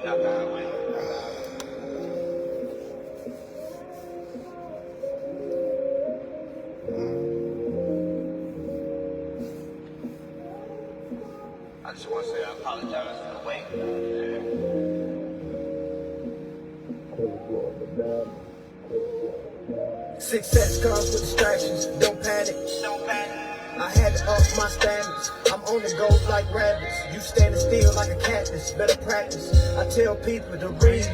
I just want to say I apologize for the wait. Success comes with distractions, don't panic. I had to up my standards. I'm on the go like rabbits. You standing still like a cactus. Better practice. I tell people to read.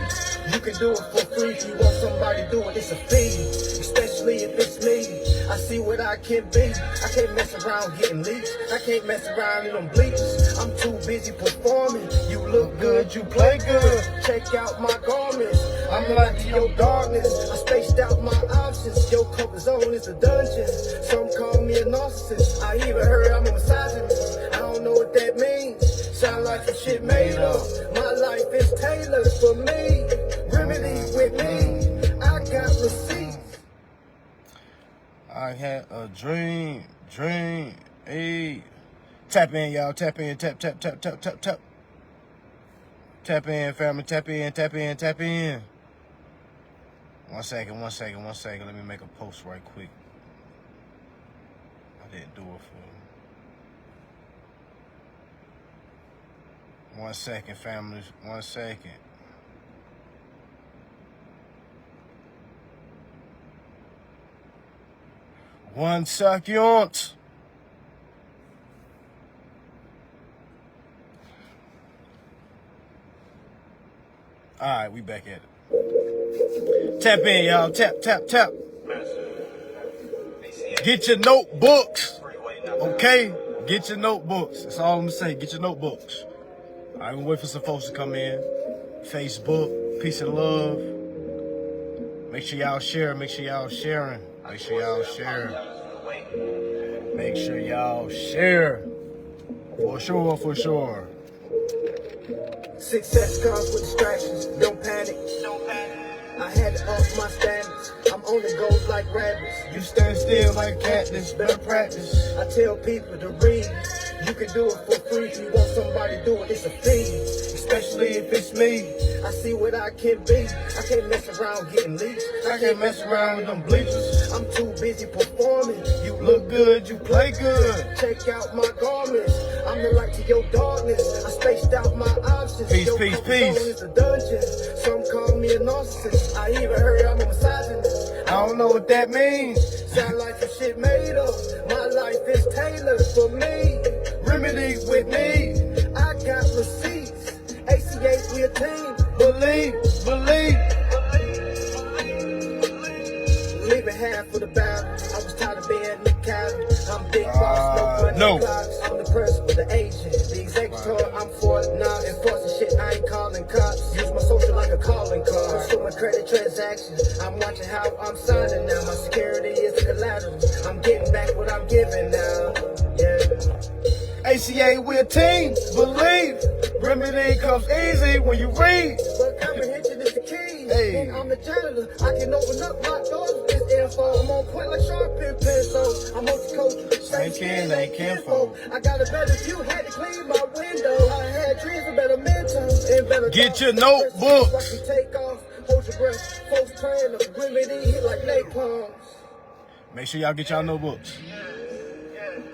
You can do it for free. If you want somebody to do it, it's a fee. Especially if it's me. I see what I can be. I can't mess around getting leaks. I can't mess around in them bleachers. I'm too busy performing. You look good, you play good. Check out my garments. I'm like your darkness. I spaced out my options. Your comfort zone is a dungeon. Some call me a narcissist. I even heard I'm a misogynist. I don't know what that means. Sound like some shit made up. My life is tailored for me. Remedy with me. I got receipts. I had a dream. Hey. Tap in, y'all. Tap in. Tap. Tap in, family. Tap in. One second. Let me make a post right quick. I didn't do it for 1 second, family. 1 second. One second. All right, we back at it. Tap in, y'all. Tap. Get your notebooks. Okay? Get your notebooks. That's all I'm gonna say. Get your notebooks. I'm gonna wait for some folks to come in. Facebook, peace and love. Make sure y'all share. Make sure y'all share. For sure. Success comes with distractions, don't panic. I had to up my standards. I'm on the go like rabbits. You stand still like a cactus, better practice. I tell people to read. You can do it for free. If you want somebody to do it, it's a fee. Especially if it's me. I see what I can be. I can't mess around getting leaks. I can't mess around with them bleachers. I'm too busy performing. You look good, you play good. Check out my garments. I'm the light to your darkness. I spaced out my options. Peace. Is a dungeon. Some call me a narcissist. I even heard I'm a misogynist. I don't know what that means. Sound like some shit made up. My life is tailored for me. Remedy with me. I got receipts. ACA, we a team. Believe. Leaving half for the battle. I was tired of being the cattle. I'm big boss, no clocks. I'm the principal, the agent, the executor. I'm for it now. Enforcing shit, I ain't calling cops. Use my social like a calling card. Pursuing credit transactions. I'm watching how I'm signing now. My security is the collateral. I'm getting back what I'm giving now. Yeah. ACA, we a team. Believe. Remedy comes easy when you read. But comprehension is the key. Hey. And I'm the janitor. I can open up my doors with this info. I'm on point like sharp and pencil. I'm multi-coach. Same skin, ain't kinfolk. I got a better view. Had to clean my window. I had dreams for better mentors and better. Get your notebooks. Watch me take off. Hold your breath. Folks praying. The remedy hit like napalms. Make sure y'all get y'all notebooks.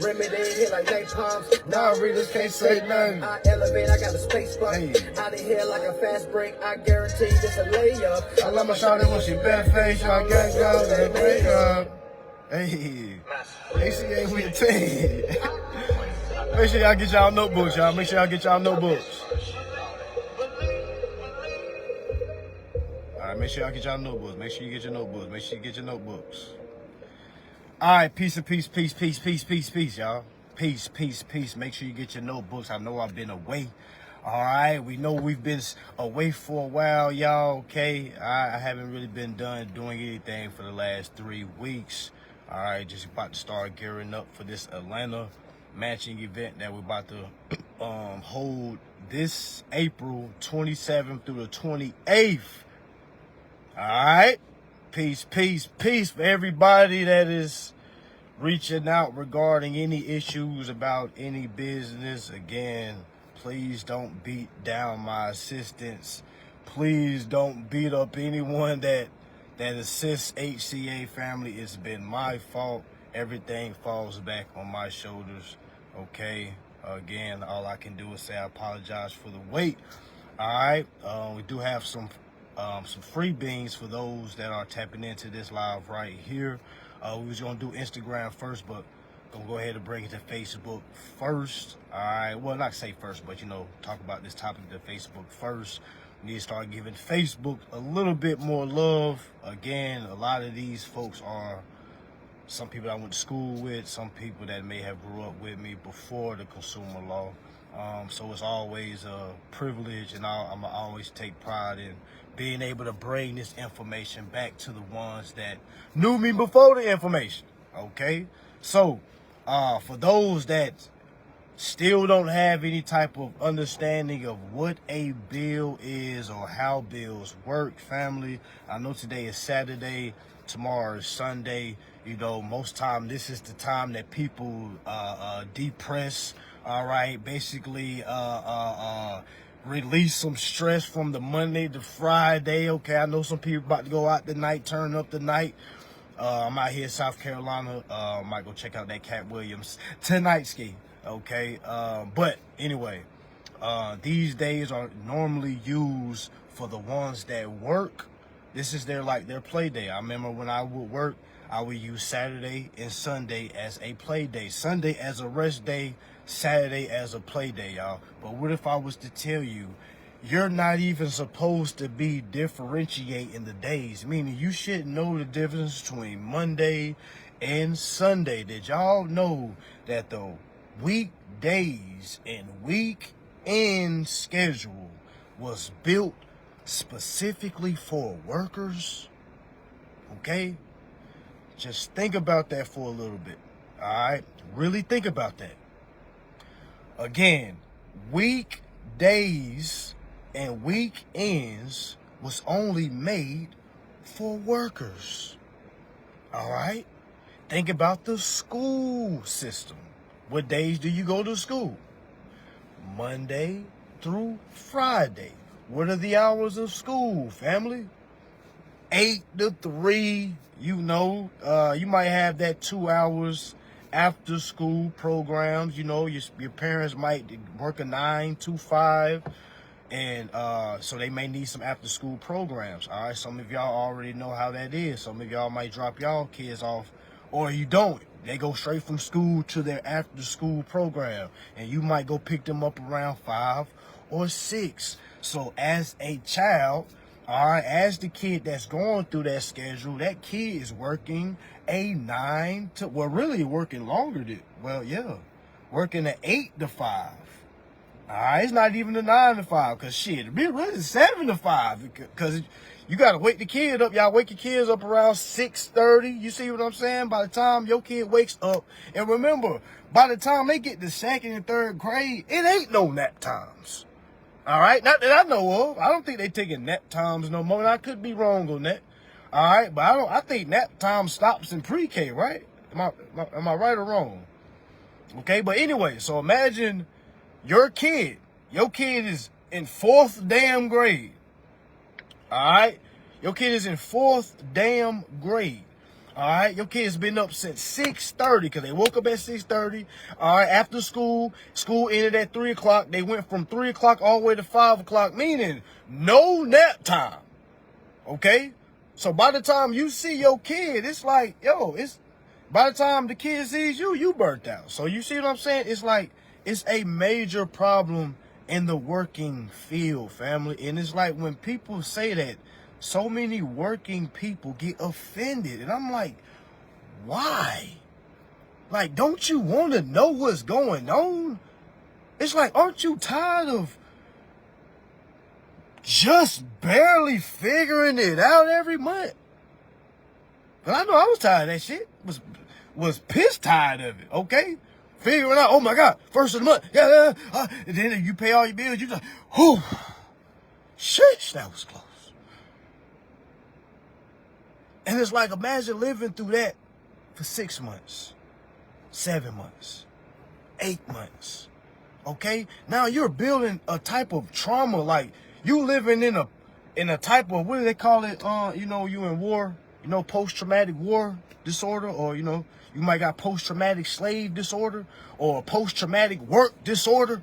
Remedy hit like napalms. Nah, readers can't say nothing. I elevate, I got a space bar. Hey. Out of here like a fast break. I guarantee this a layup. I love my shawty when she bad face. Y'all gang guys and break up. Hey, ACA, we a team. Make sure y'all get y'all notebooks, y'all. Make sure y'all get y'all notebooks. All right, make sure y'all get y'all notebooks. Make sure you get your notebooks. Make sure you get your notebooks. All right, peace, y'all. Peace. Make sure you get your notebooks. I know I've been away. All right, we know we've been away for a while, y'all. Okay, I haven't really been doing anything for the last 3 weeks. All right, just about to start gearing up for this Atlanta matching event that we're about to hold this April 27th through the 28th. All right. Peace for everybody that is reaching out regarding any issues about any business. Again, please don't beat down my assistants. please don't beat up anyone that assists HCA family. It's been my fault. Everything falls back on my shoulders. Okay. Again, all I can do is say I apologize for the wait. All right. We do have some free beans for those that are tapping into this live right here. We was gonna do Instagram first, but gonna go ahead and bring it to Facebook first. All right. Well, not say first, but talk about this topic to Facebook first. We need to start giving Facebook a little bit more love. Again, a lot of these folks are some people I went to school with, some people that may have grew up with me before the consumer law. So it's always a privilege, and I'm gonna always take pride in being able to bring this information back to the ones that knew me before the information. Okay, so for those that still don't have any type of understanding of what a bill is or how bills work, family, I know today is Saturday, tomorrow is Sunday. Most time this is the time that people depress. All right, basically release some stress from the Monday to Friday. Okay, I know some people about to go out tonight, turn up the night. I'm out here in South Carolina. Might go check out that Cat Williams tonight ski. Okay, but anyway, these days are normally used for the ones that work. This is their play day. I remember when I would work, I would use Saturday and Sunday as a play day, Sunday as a rest day, Saturday as a play day, y'all. But what if I was to tell you, you're not even supposed to be differentiating the days, meaning you should know the difference between Monday and Sunday. Did y'all know that the weekdays and weekend schedule was built specifically for workers? Okay? Just think about that for a little bit. All right? Really think about that. Again, weekdays and weekends was only made for workers. All right? Think about the school system. What days do you go to school? Monday through Friday. What are the hours of school, family? 8 to 3. You might have that 2 hours after school programs. Your parents might work a 9 to 5. And so they may need some after school programs. All right, some of y'all already know how that is. Some of y'all might drop y'all kids off, or you don't. They go straight from school to their after school program, and you might go pick them up around 5 or 6. So as a child, all right, as the kid that's going through that schedule, that kid is working a 9 to, really working longer than, working an 8 to 5. All right, it's not even a 9 to 5, because shit, it really is 7 to 5, because you got to wake the kid up. Y'all wake your kids up around 6:30. You see what I'm saying? By the time your kid wakes up, and remember, by the time they get to 2nd and 3rd grade, it ain't no nap times. All right, not that I know of. I don't think they taking nap times no more, and I could be wrong on that. All right, but I think nap time stops in pre-K, right? Am I right or wrong? Okay, but anyway, so imagine your kid is in 4th damn grade. All right, your kid is in 4th damn grade. All right, your kid's been up since 6:30, because they woke up at 6:30. All right, after school ended at 3 o'clock. They went from 3 o'clock all the way to 5 o'clock, meaning no nap time. Okay, so by the time you see your kid, it's like, by the time the kid sees you, you burnt out. So you see what I'm saying? It's like, it's a major problem in the working field, family. And it's like, when people say that, so many working people get offended. And I'm like, why? Like, don't you want to know what's going on? It's like, aren't you tired of just barely figuring it out every month? But I know I was tired of that shit. Was pissed tired of it, okay? Figuring out, oh my God, first of the month, and then you pay all your bills, you're like, whew, sheesh, that was close. And it's like, imagine living through that for 6 months, 7 months, 8 months, okay? Now you're building a type of trauma, like you living in in a type of, what do they call it? You know, you in war, you know, post-traumatic war disorder, or, you know, you might got post-traumatic slave disorder or post-traumatic work disorder.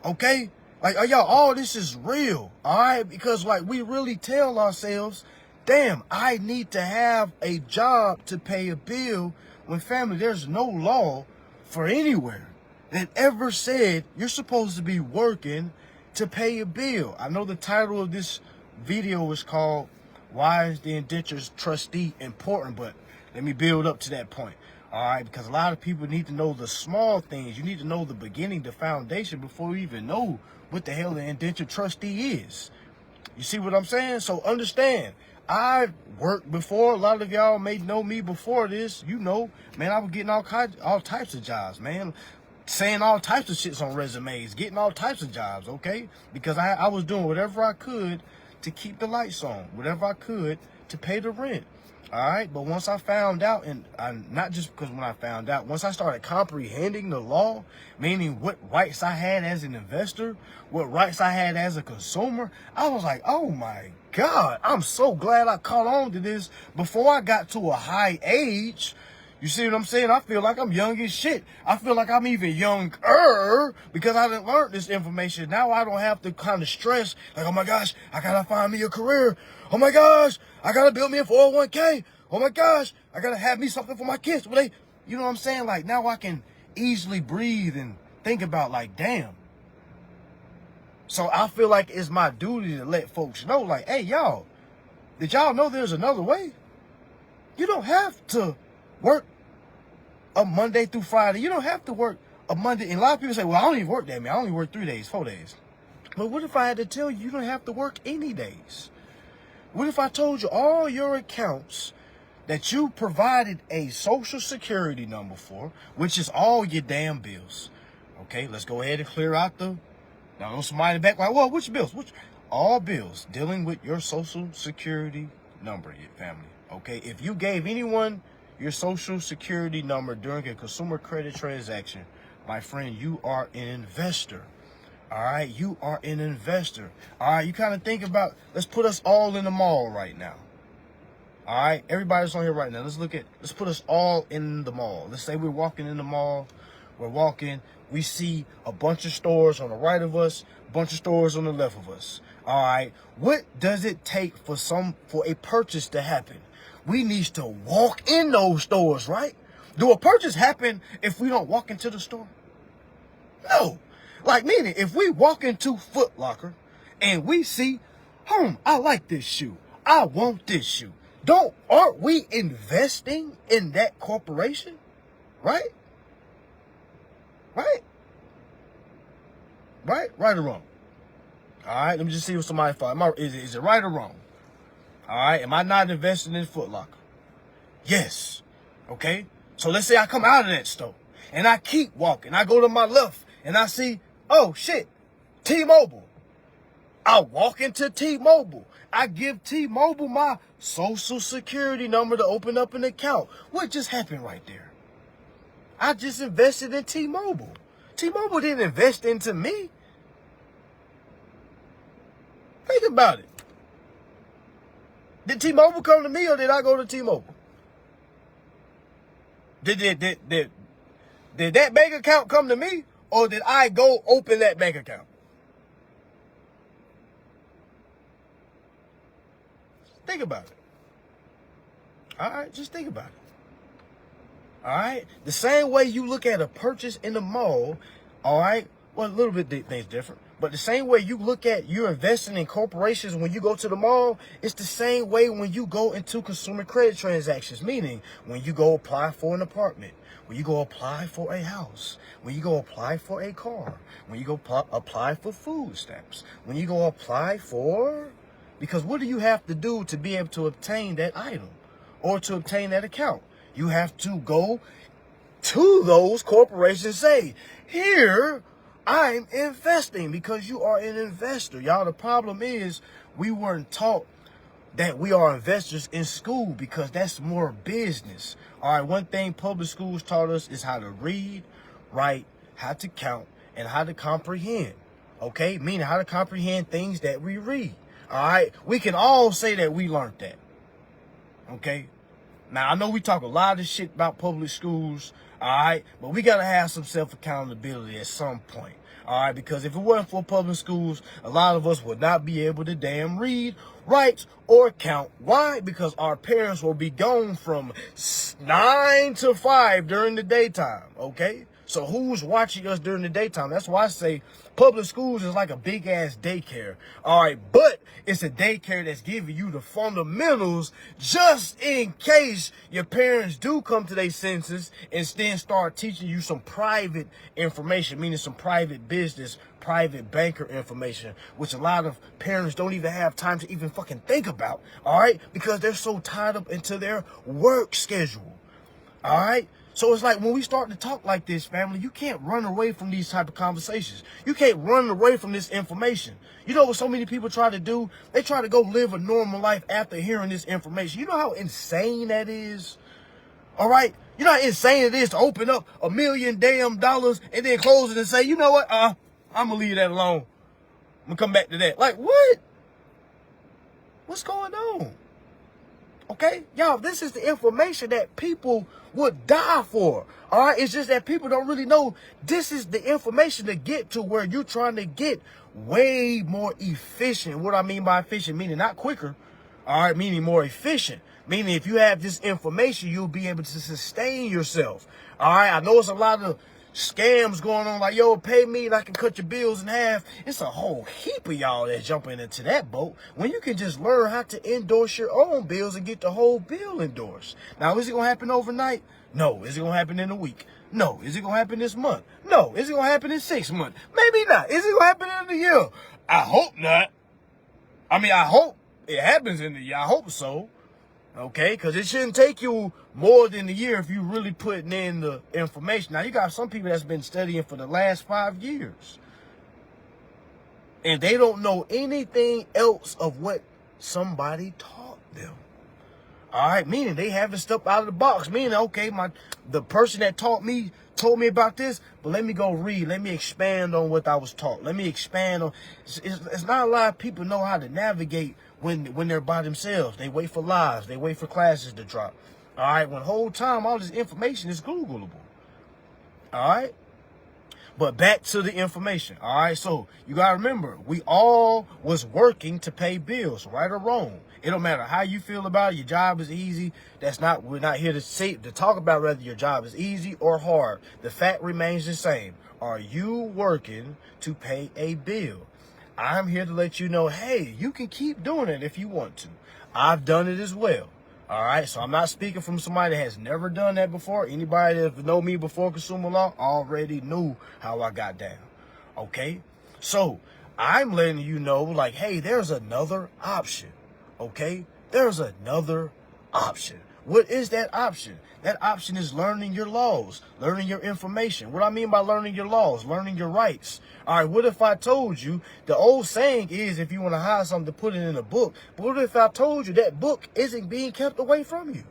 Okay? Like, y'all, all this is real. All right? Because, like, we really tell ourselves, damn, I need to have a job to pay a bill, when, family, there's no law for anywhere that ever said you're supposed to be working to pay a bill. I know the title of this video is called, Why is the Indentured Trustee Important? But let me build up to that point. All right, because a lot of people need to know the small things. You need to know the beginning, the foundation, before you even know what the hell the indentured trustee is. You see what I'm saying? So understand, I've worked before. A lot of y'all may know me before this. You know, man, I was getting all types of jobs, man. Saying all types of shits on resumes, getting all types of jobs, okay? Because I was doing whatever I could to keep the lights on, whatever I could to pay the rent. All right, but once I found out, and not just because when I found out, once I started comprehending the law, meaning what rights I had as an investor, what rights I had as a consumer, I was like, oh my God, I'm so glad I caught on to this before I got to a high age. You see what I'm saying? I feel like I'm young as shit. I feel like I'm even younger because I didn't learn this information. Now I don't have to kind of stress, like, oh my gosh, I gotta find me a career. Oh my gosh, I gotta build me a 401k. Oh my gosh, I gotta have me something for my kids. Well, you know what I'm saying? Like, now I can easily breathe and think about, like, damn. So I feel like it's my duty to let folks know, like, hey, y'all, did y'all know there's another way? You don't have to work a Monday through Friday. You don't have to work a Monday. And a lot of people say, well, I don't even work that, man. I only work 3 days, 4 days. But what if I had to tell you, you don't have to work any days? What if I told you all your accounts that you provided a social security number for, which is all your damn bills? Okay, let's go ahead and clear out the, now somebody in the back like, well, which bills? All bills dealing with your social security number, your family. Okay, if you gave anyone your social security number during a consumer credit transaction, my friend, you are an investor. All right, you are an investor. All right, you kind of think about, let's put us all in the mall right now. All right, everybody's on here right now. Let's put us all in the mall. Let's say we're walking in the mall. We're walking. We see a bunch of stores on the right of us, a bunch of stores on the left of us. All right, what does it take for a purchase to happen? We need to walk in those stores, right? Do a purchase happen if we don't walk into the store? No. Like, meaning, if we walk into Foot Locker and we see, I like this shoe. I want this shoe. Aren't we investing in that corporation? Right? Right? Right? Right or wrong? All right, let me just see what somebody thought. Is it right or wrong? All right, am I not investing in Foot Locker? Yes. Okay, so let's say I come out of that store and I keep walking. I go to my left and I see, oh shit, T-Mobile. I walk into T-Mobile. I give T-Mobile my social security number to open up an account. What just happened right there? I just invested in T-Mobile. T-Mobile didn't invest into me. Think about it. Did T-Mobile come to me or did I go to T-Mobile? Did that bank account come to me or did I go open that bank account? Think about it. All right, just think about it. All right, the same way you look at a purchase in the mall, all right, well, a little bit things different. But the same way you look at you're investing in corporations when you go to the mall, it's the same way when you go into consumer credit transactions, meaning when you go apply for an apartment, when you go apply for a house, when you go apply for a car, when you go apply for food stamps, when you go apply for, because what do you have to do to be able to obtain that item or to obtain that account? You have to go to those corporations and say, here, I'm investing, because you are an investor. Y'all, the problem is we weren't taught that we are investors in school because that's more business. All right, one thing public schools taught us is how to read, write, how to count, and how to comprehend. Okay, meaning how to comprehend things that we read. All right. We can all say that we learned that. Okay. Now, I know we talk a lot of shit about public schools. All right. But we got to have some self-accountability at some point. All right. Because if it wasn't for public schools, a lot of us would not be able to damn read, write, or count. Why? Because our parents will be gone from 9 to 5 during the daytime. Okay. So who's watching us during the daytime? That's why I say public schools is like a big ass daycare. All right, but it's a daycare that's giving you the fundamentals just in case your parents do come to their senses and then start teaching you some private information, meaning some private business, private banker information, which a lot of parents don't even have time to even fucking think about. All right, because they're so tied up into their work schedule. All right. So it's like when we start to talk like this, family, you can't run away from these type of conversations. You can't run away from this information. You know what so many people try to do? They try to go live a normal life after hearing this information. You know how insane that is? All right? You know how insane it is to open up $1 million and then close it and say, you know what? I'm going to leave that alone. I'm going to come back to that. Like, what? What's going on? Okay? Y'all, this is the information that people would die for. All right? It's just that people don't really know this is the information to get to where you're trying to get way more efficient. What I mean by efficient, meaning not quicker. All right? Meaning more efficient. Meaning if you have this information, you'll be able to sustain yourself. All right? I know it's a lot of scams going on like, yo, pay me and I can cut your bills in half. It's a whole heap of y'all that jumping into that boat when you can just learn how to endorse your own bills and get the whole bill endorsed. Now, is it going to happen overnight? No. Is it going to happen in a week? No. Is it going to happen this month? No. Is it going to happen in 6 months? Maybe not. Is it going to happen in a year? I hope not. I mean, I hope it happens in the year. I hope so. Okay, because it shouldn't take you more than a year if you're really putting in the information. Now, you got some people that's been studying for the last 5 years. And they don't know anything else of what somebody taught them. All right, meaning they haven't stepped out of the box. Meaning, okay, the person that told me about this, but let me go read. Let me expand on what I was taught. Let me expand on. It's not a lot of people know how to navigate when they're by themselves. They wait for lives. They wait for classes to drop. All right, when the whole time all this information is Googleable. All right. But back to the information. All right. So you got to remember, we all was working to pay bills, right or wrong. It don't matter how you feel about it. Your job is easy. We're not here to talk about whether your job is easy or hard. The fact remains the same. Are you working to pay a bill? I'm here to let you know, hey, you can keep doing it if you want to. I've done it as well. All right. So I'm not speaking from somebody that has never done that before. Anybody that know me before consumer law already knew how I got down. Okay. So I'm letting you know, like, hey, there's another option. Okay. There's another option. What is that option? That option is learning your laws, learning your information. What I mean by learning your laws, learning your rights. All right, what if I told you, the old saying is if you want to hide something, put it in a book. But what if I told you that book isn't being kept away from you?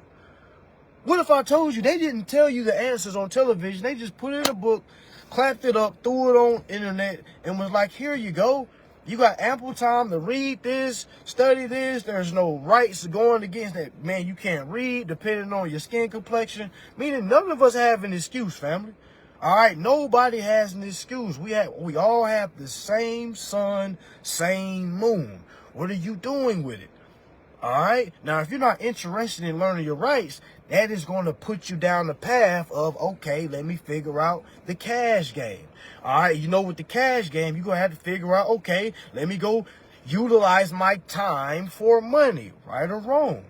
What if I told you they didn't tell you the answers on television? They just put it in a book, clapped it up, threw it on internet, and was like, here you go. You got ample time to read this, study this. There's no rights going against that. Man, you can't read depending on your skin complexion. Meaning none of us have an excuse, family. All right, nobody has an excuse. We all have the same sun, same moon. What are you doing with it? All right. Now, if you're not interested in learning your rights, that is going to put you down the path of, okay, let me figure out the cash game. All right. You know, with the cash game, you're going to have to figure out, okay, let me go utilize my time for money, right or wrong.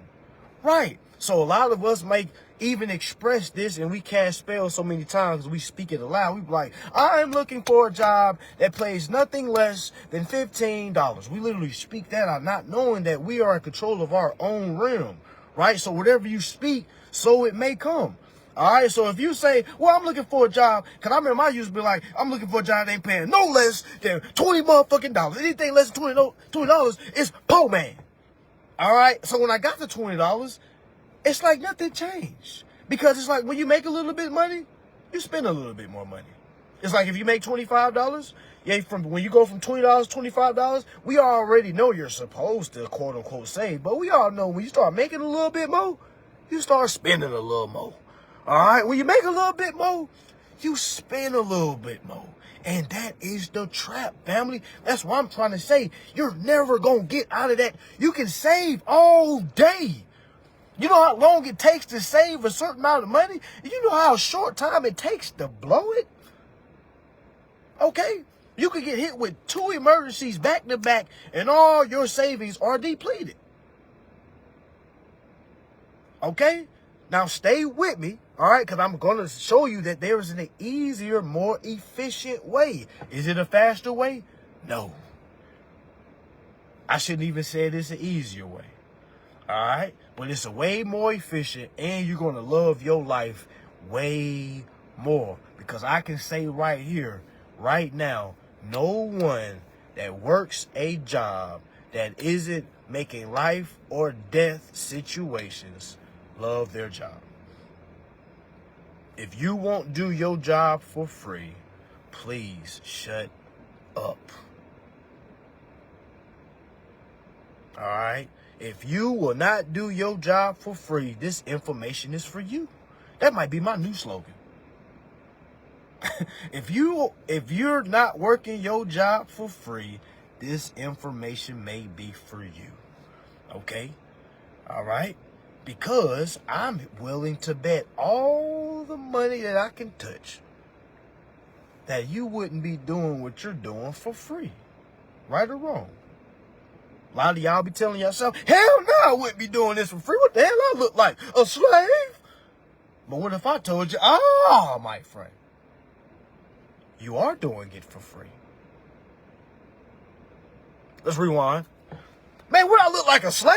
Right. So a lot of us may even express this, and we can't spell so many times because we speak it aloud. We be like, I'm looking for a job that pays nothing less than $15. We literally speak that out, not knowing that we are in control of our own realm, right? So whatever you speak, so it may come. All right, so if you say, well, I'm looking for a job, because I remember I used to be like, I'm looking for a job that ain't paying no less than $20 motherfucking dollars. Anything less than $20 is poor man. All right, so when I got the $20, it's like nothing changed. Because it's like when you make a little bit of money, you spend a little bit more money. It's like if you make $25, yeah, from when you go from $20 to $25, we already know you're supposed to quote unquote save, but we all know when you start making a little bit more, you start spending a little more. All right, when you make a little bit more, you spend a little bit more. And that is the trap, family. That's what I'm trying to say. You're never going to get out of that. You can save all day. You know how long it takes to save a certain amount of money? You know how short time it takes to blow it? Okay? You could get hit with 2 emergencies back to back and all your savings are depleted. Okay? Now stay with me, all right? Because I'm going to show you that there is an easier, more efficient way. Is it a faster way? No. I shouldn't even say it's an easier way. All right? But it's a way more efficient and you're going to love your life way more. Because I can say right here, right now, no one that works a job that isn't making life or death situations love their job. If you won't do your job for free, please shut up. All right? If you will not do your job for free, this information is for you. That might be my new slogan. If you're not working your job for free, this information may be for you. Okay? All right? Because I'm willing to bet all the money that I can touch that you wouldn't be doing what you're doing for free. Right or wrong? A lot of y'all be telling yourself, hell no, I wouldn't be doing this for free. What the hell I look like? A slave? But what if I told you, my friend, you are doing it for free? Let's rewind. Man, would I look like a slave?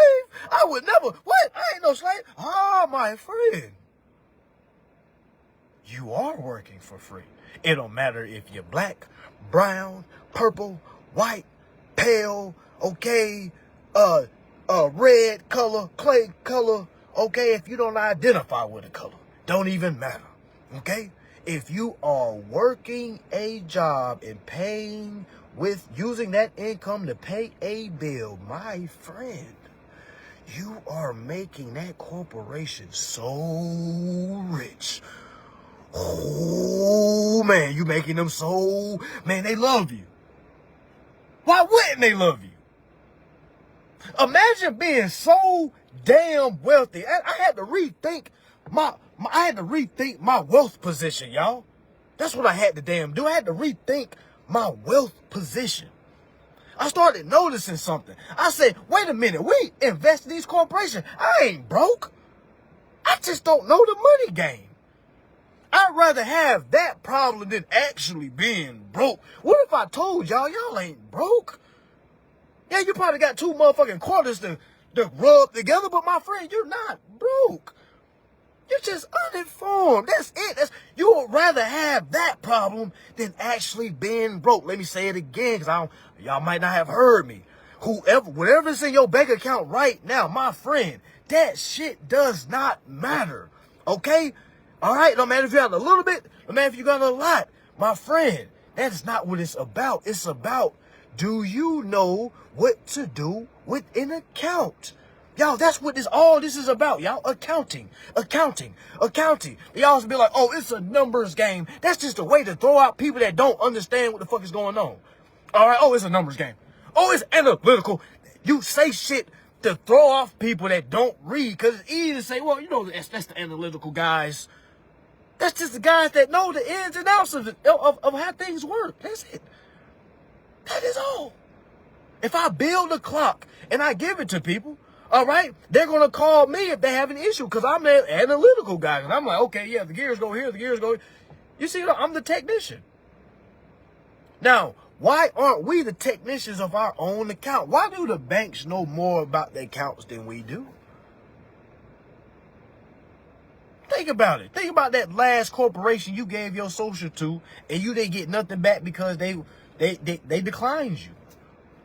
I would never. What? I ain't no slave. My friend. You are working for free. It don't matter if you're black, brown, purple, white, pale, okay, red color, clay color, okay, if you don't identify with a color. Don't even matter, okay? If you are working a job and paying with using that income to pay a bill, my friend, you are making that corporation so rich. Oh, man, you making them so, man, they love you. Why wouldn't they love you? Imagine being so damn wealthy. I had to rethink my wealth position, y'all. That's what I had to damn do. I had to rethink my wealth position. I started noticing something. I said, wait a minute, we invest in these corporations. I ain't broke. I just don't know the money game. I'd rather have that problem than actually being broke. What if I told y'all ain't broke? Yeah, you probably got 2 motherfucking quarters to rub together, but my friend, you're not broke. You're just uninformed. That's it. You would rather have that problem than actually being broke. Let me say it again, because y'all might not have heard me. Whatever's in your bank account right now, my friend, that shit does not matter. Okay? All right? No matter if you got a little bit, no matter if you got a lot. My friend, that is not what it's about. It's about, do you know what to do with an account? Y'all, that's what all this is about, y'all. Accounting. Y'all be like, oh, it's a numbers game. That's just a way to throw out people that don't understand what the fuck is going on. All right, oh, it's a numbers game. Oh, it's analytical. You say shit to throw off people that don't read, because it's easy to say, well, you know, that's the analytical guys. That's just the guys that know the ins and outs of how things work. That's it. That is all. If I build a clock and I give it to people, all right, they're going to call me if they have an issue, because I'm the analytical guy. And I'm like, okay, yeah, the gears go here, the gears go here. You see, I'm the technician. Now, why aren't we the technicians of our own account? Why do the banks know more about their accounts than we do? Think about it. Think about that last corporation you gave your social to and you didn't get nothing back because they declined you.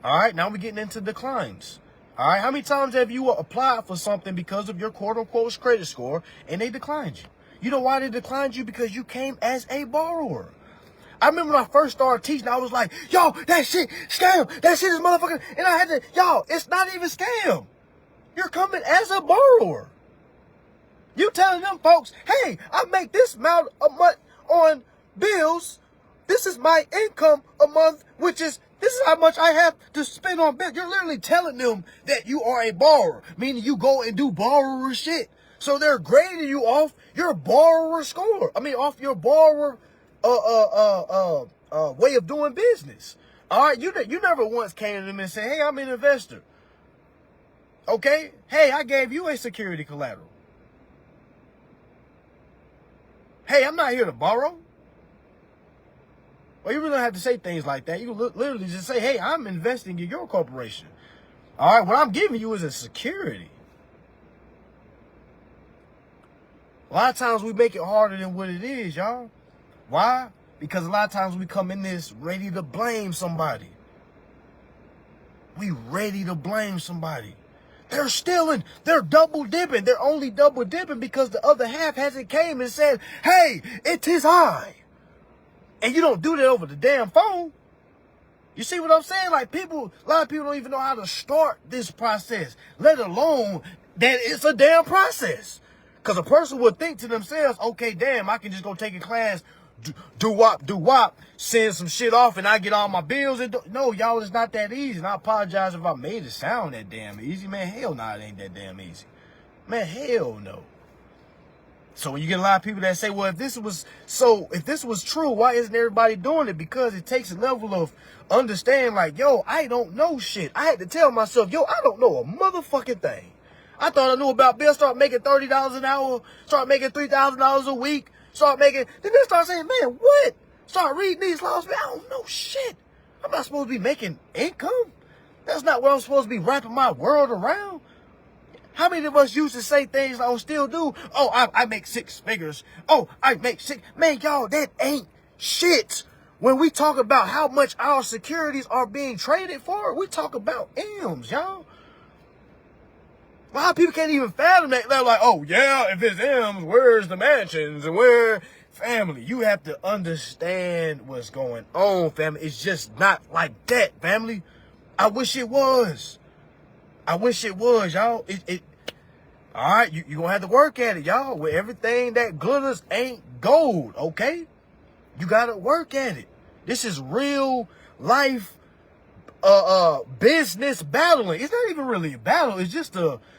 All right, now we're getting into declines. All right, how many times have you applied for something because of your quote-unquote credit score and they declined you? You know why they declined you? Because you came as a borrower. I remember when I first started teaching, I was like, yo, that shit, scam. That shit is motherfucking, and I had to, y'all, it's not even scam. You're coming as a borrower. You telling them folks, hey, I make this amount a month on bills. This is my income a month, this is how much I have to spend on bills. You're literally telling them that you are a borrower, meaning you go and do borrower shit. So they're grading you off your borrower score. Off your borrower way of doing business. All right, you never once came to them and said, hey, I'm an investor. Okay? Hey, I gave you a security collateral. Hey, I'm not here to borrow. Well, you really don't have to say things like that. You can literally just say, hey, I'm investing in your corporation. All right, what I'm giving you is a security. A lot of times we make it harder than what it is, y'all. Why? Because a lot of times we come in this ready to blame somebody. We ready to blame somebody. They're stealing. They're double dipping. They're only double dipping because the other half hasn't came and said, hey, it is I. And you don't do that over the damn phone. You see what I'm saying? Like a lot of people don't even know how to start this process, let alone that it's a damn process. Because a person would think to themselves, okay, damn, I can just go take a class, do wop, send some shit off, and I get all my bills. No, y'all, it's not that easy. And I apologize if I made it sound that damn easy. Man, hell no, it ain't that damn easy. Man, hell no. So when you get a lot of people that say, well, if this was true, why isn't everybody doing it? Because it takes a level of understanding, like, yo, I don't know shit. I had to tell myself, yo, I don't know a motherfucking thing. I thought I knew about bills, start making $30 an hour, start making $3,000 a week, then start saying, man, what? Start reading these laws, man, I don't know shit. I'm not supposed to be making income. That's not what I'm supposed to be wrapping my world around. How many of us used to say things I still do? Oh, I make six figures. Oh, I make six. Man, y'all, that ain't shit. When we talk about how much our securities are being traded for, we talk about M's, y'all. A lot of people can't even fathom that. They're like, oh, yeah, if it's M's, where's the mansions and where family? You have to understand what's going on, family. It's just not like that, family. I wish it was. I wish it was, y'all. All right, you're going to have to work at it, y'all. Where everything that glitters ain't gold, okay? You got to work at it. This is real life business battling. It's not even really a battle. It's just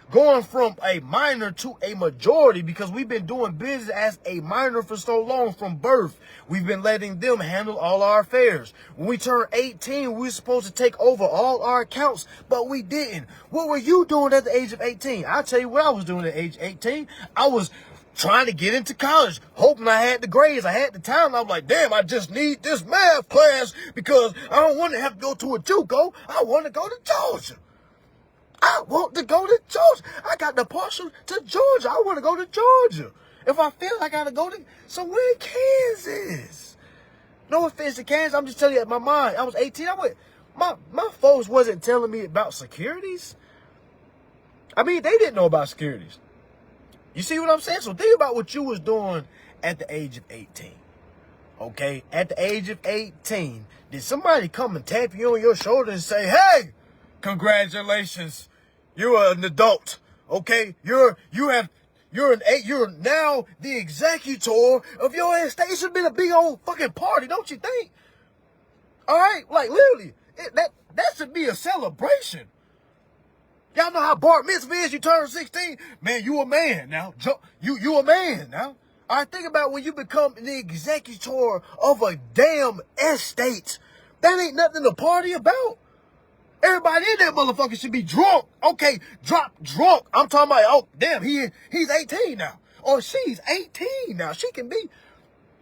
going from a minor to a majority, because we've been doing business as a minor for so long from birth. We've been letting them handle all our affairs. When we turned 18, we were supposed to take over all our accounts, but we didn't. What were you doing at the age of 18? I'll tell you what I was doing at age 18. I was trying to get into college, hoping I had the grades, I had the talent. I'm like, damn, I just need this math class because I don't want to have to go to a JUCO. I want to go to Georgia. I want to go to Georgia. I got the partial to Georgia. I want to go to Georgia. If I feel like I got to go to somewhere in Kansas. No offense to Kansas. I'm just telling you, at my mind, I was 18. My folks wasn't telling me about securities. I mean, they didn't know about securities. You see what I'm saying? So think about what you was doing at the age of 18. Okay? At the age of 18, did somebody come and tap you on your shoulder and say, hey, congratulations, you're an adult. Okay? You're now the executor of your estate. It should have been a big old fucking party, don't you think? All right? Like, literally, that should be a celebration. Y'all know how bar mitzvah is. You turn 16, man, you a man now. You a man now. All right, think about when you become the executor of a damn estate. That ain't nothing to party about. Everybody in that motherfucker should be drunk. Okay, drunk. I'm talking about, oh, damn, he's 18 now. Or she's 18 now. She can be.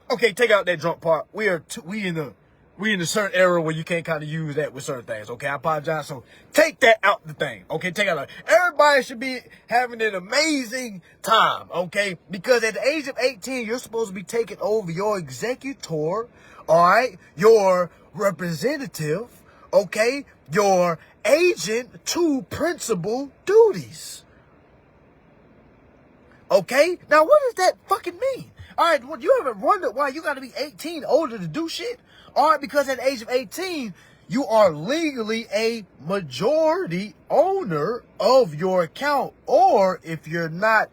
Okay, take out that drunk part. We in a certain era where you can't kind of use that with certain things. Okay, I apologize. So take that out the thing. Okay, take it out. Everybody should be having an amazing time. Okay, because at the age of 18, you're supposed to be taking over your executor. All right, your representative. Okay, your agent to principal duties. Okay, now what does that fucking mean? All right, well, you ever wondered why you got to be 18 older to do shit? All right, because at the age of 18, you are legally a majority owner of your account. Or if you're not,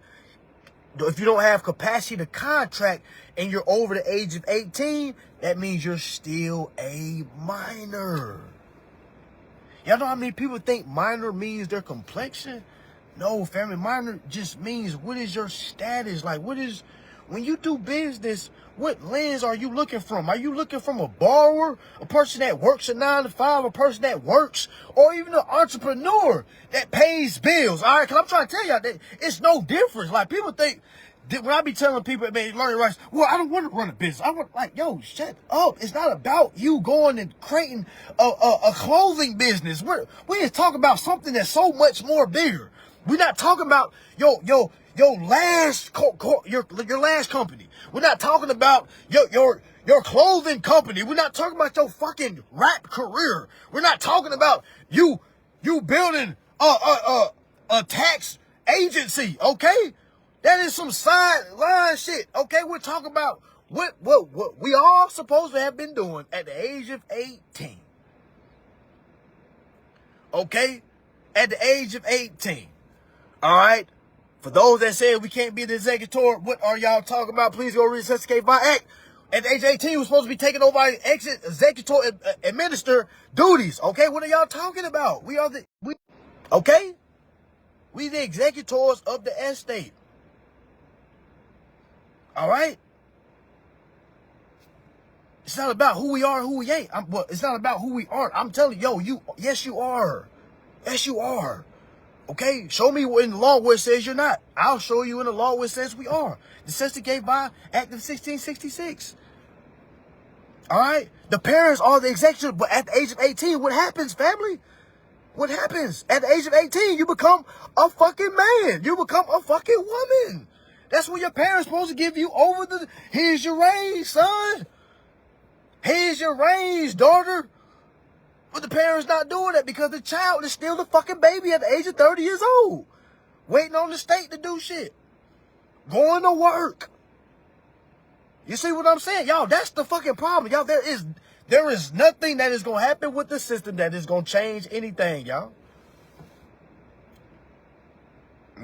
if you don't have capacity to contract and you're over the age of 18, that means you're still a minor. Y'all know how many people think minor means their complexion? No, family, minor just means what is your status? Like, what is, when you do business, what lens are you looking from? Are you looking from a borrower, a person that works a 9 to 5, a person that works, or even an entrepreneur that pays bills? All right, because I'm trying to tell y'all that it's no difference. Like, people think, that when I be telling people that they learning rights, well, I don't want to run a business. I want, like, yo, shut up. It's not about you going and creating a clothing business. We just talking about something that's so much more bigger. We're not talking about your last company. We're not talking about your clothing company. We're not talking about your fucking rap career. We're not talking about you building a tax agency, okay? That is some sideline shit, okay? We're talking about what we all supposed to have been doing at the age of 18. Okay? At the age of 18. All right? For those that say we can't be the executor, what are y'all talking about? Please go read the Securities Act. At the age of 18, we're supposed to be taking over our executor administer duties. Okay? What are y'all talking about? We the executors of the estate. All right? It's not about who we are and who we ain't. It's not about who we aren't. I'm telling you, yes, you are. Yes, you are. Okay? Show me in the law where it says you're not. I'll show you in the law where it says we are. The census gave by Act of 1666. All right? The parents are the executors, but at the age of 18, what happens, family? What happens? At the age of 18, you become a fucking man. You become a fucking woman. That's when your parents supposed to give you over the, here's your reins, son. Here's your reins, daughter. But the parents not doing that because the child is still the fucking baby at the age of 30 years old. Waiting on the state to do shit. Going to work. You see what I'm saying? Y'all, that's the fucking problem. Y'all, there is nothing that is going to happen with the system that is going to change anything, y'all.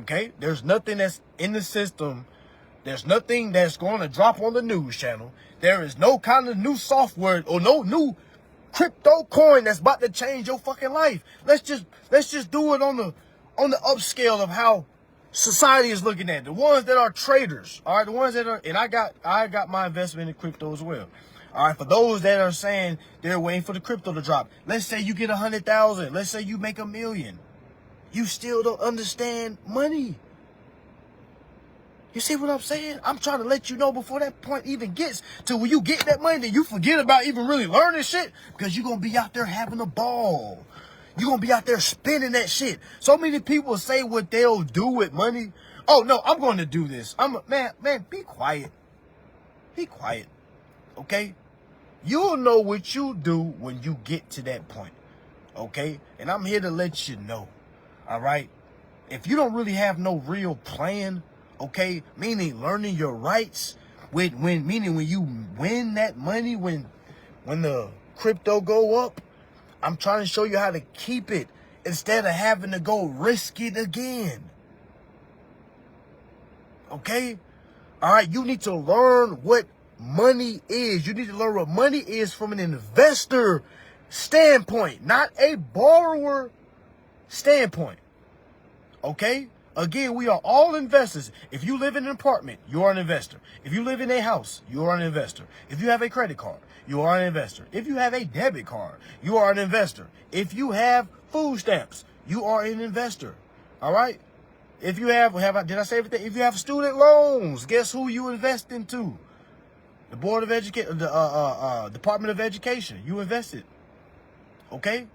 Okay? There's nothing that's in the system. There's nothing that's going to drop on the news channel. There is no kind of new software or no new crypto coin that's about to change your fucking life. Let's just do it on the upscale of how society is looking at it. The ones that are traders, all right, the ones that are, and I got my investment in crypto as well. All right, for those that are saying they're waiting for the crypto to drop. Let's say you get 100,000. Let's say you make $1 million. You still don't understand money. You see what I'm saying? I'm trying to let you know before that point even gets to when you get that money, then you forget about even really learning shit because you're going to be out there having a ball. You're going to be out there spending that shit. So many people say what they'll do with money. Oh, no, I'm going to do this. Man, be quiet. Be quiet. Okay? You'll know what you do when you get to that point. Okay? And I'm here to let you know. All right? If you don't really have no real plan, okay, meaning learning your rights, meaning when you win that money, when the crypto go up, I'm trying to show you how to keep it instead of having to go risk it again. Okay? All right, you need to learn what money is. You need to learn what money is from an investor standpoint, not a borrower standpoint. Okay? Again, we are all investors. If you live in an apartment, you are an investor. If you live in a house, you are an investor. If you have a credit card, you are an investor. If you have a debit card, you are an investor. If you have food stamps, you are an investor. All right? If you have did I say everything? If you have student loans, guess who you invest into? The Board of Education, the Department of Education. You invested. Okay?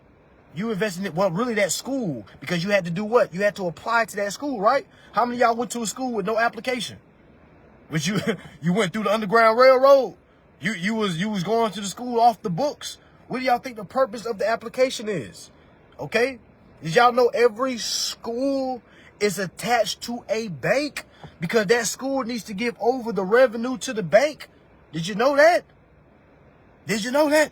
You invest in it, well, really that school, because you had to do what? You had to apply to that school, right? How many of y'all went to a school with no application? Which you went through the Underground Railroad? You was going to the school off the books. What do y'all think the purpose of the application is? Okay? Did y'all know every school is attached to a bank because that school needs to give over the revenue to the bank. Did you know that? Did you know that?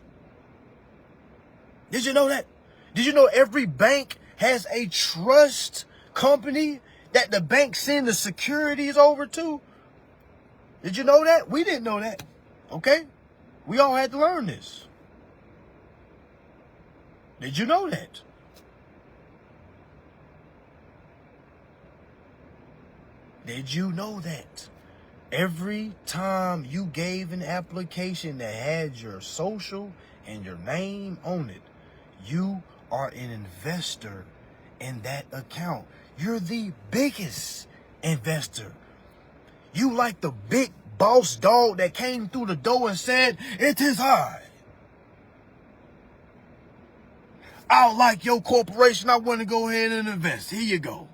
Did you know that? Did you know every bank has a trust company that the bank send the securities over to? Did you know that? We didn't know that. Okay? We all had to learn this. Did you know that? Did you know that? Every time you gave an application that had your social and your name on it, you are an investor in that account. You're the biggest investor. You like the big boss dog that came through the door and said, "It is I. I like your corporation. I want to go ahead and invest. Here you go."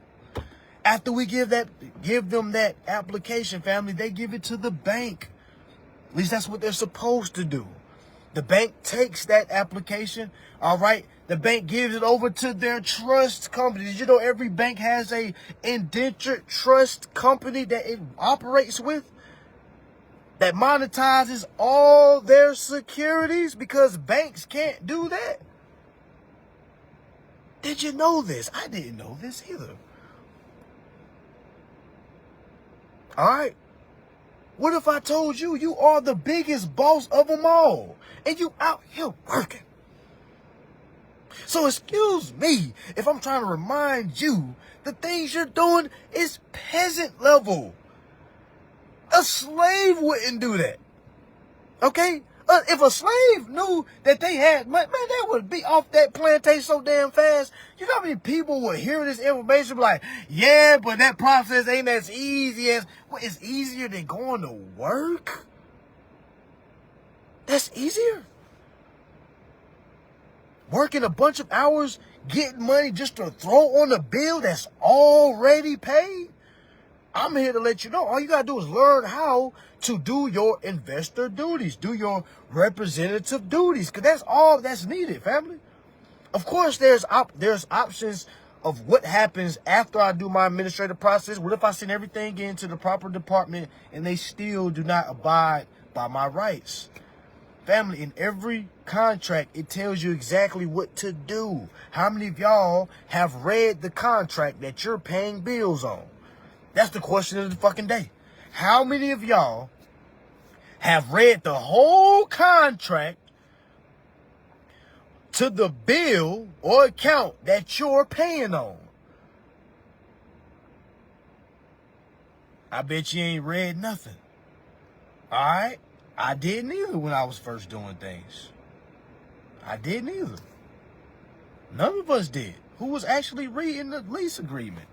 After we give them that application, family, they give it to the bank. At least that's what they're supposed to do. The bank takes that application, all right? The bank gives it over to their trust company. Did you know every bank has a indentured trust company that it operates with? That monetizes all their securities because banks can't do that. Did you know this? I didn't know this either. All right. What if I told you you are the biggest boss of them all and you out here working? So excuse me if I'm trying to remind you the things you're doing is peasant level. A slave wouldn't do that. Okay? If a slave knew that they had money, man, they would be off that plantation so damn fast. You know how many people would hear this information be like, yeah, but that process ain't as easy as, well, it's easier than going to work? That's easier? Working a bunch of hours, getting money just to throw on a bill that's already paid? I'm here to let you know, all you got to do is learn how to do your investor duties, do your representative duties, because that's all that's needed, family. Of course, there's options of what happens after I do my administrative process. What if I send everything into the proper department and they still do not abide by my rights? Family, in every contract, it tells you exactly what to do. How many of y'all have read the contract that you're paying bills on? That's the question of the fucking day. How many of y'all have read the whole contract to the bill or account that you're paying on? I bet you ain't read nothing. All right? I didn't either when I was first doing things. I didn't either. None of us did. Who was actually reading the lease agreement?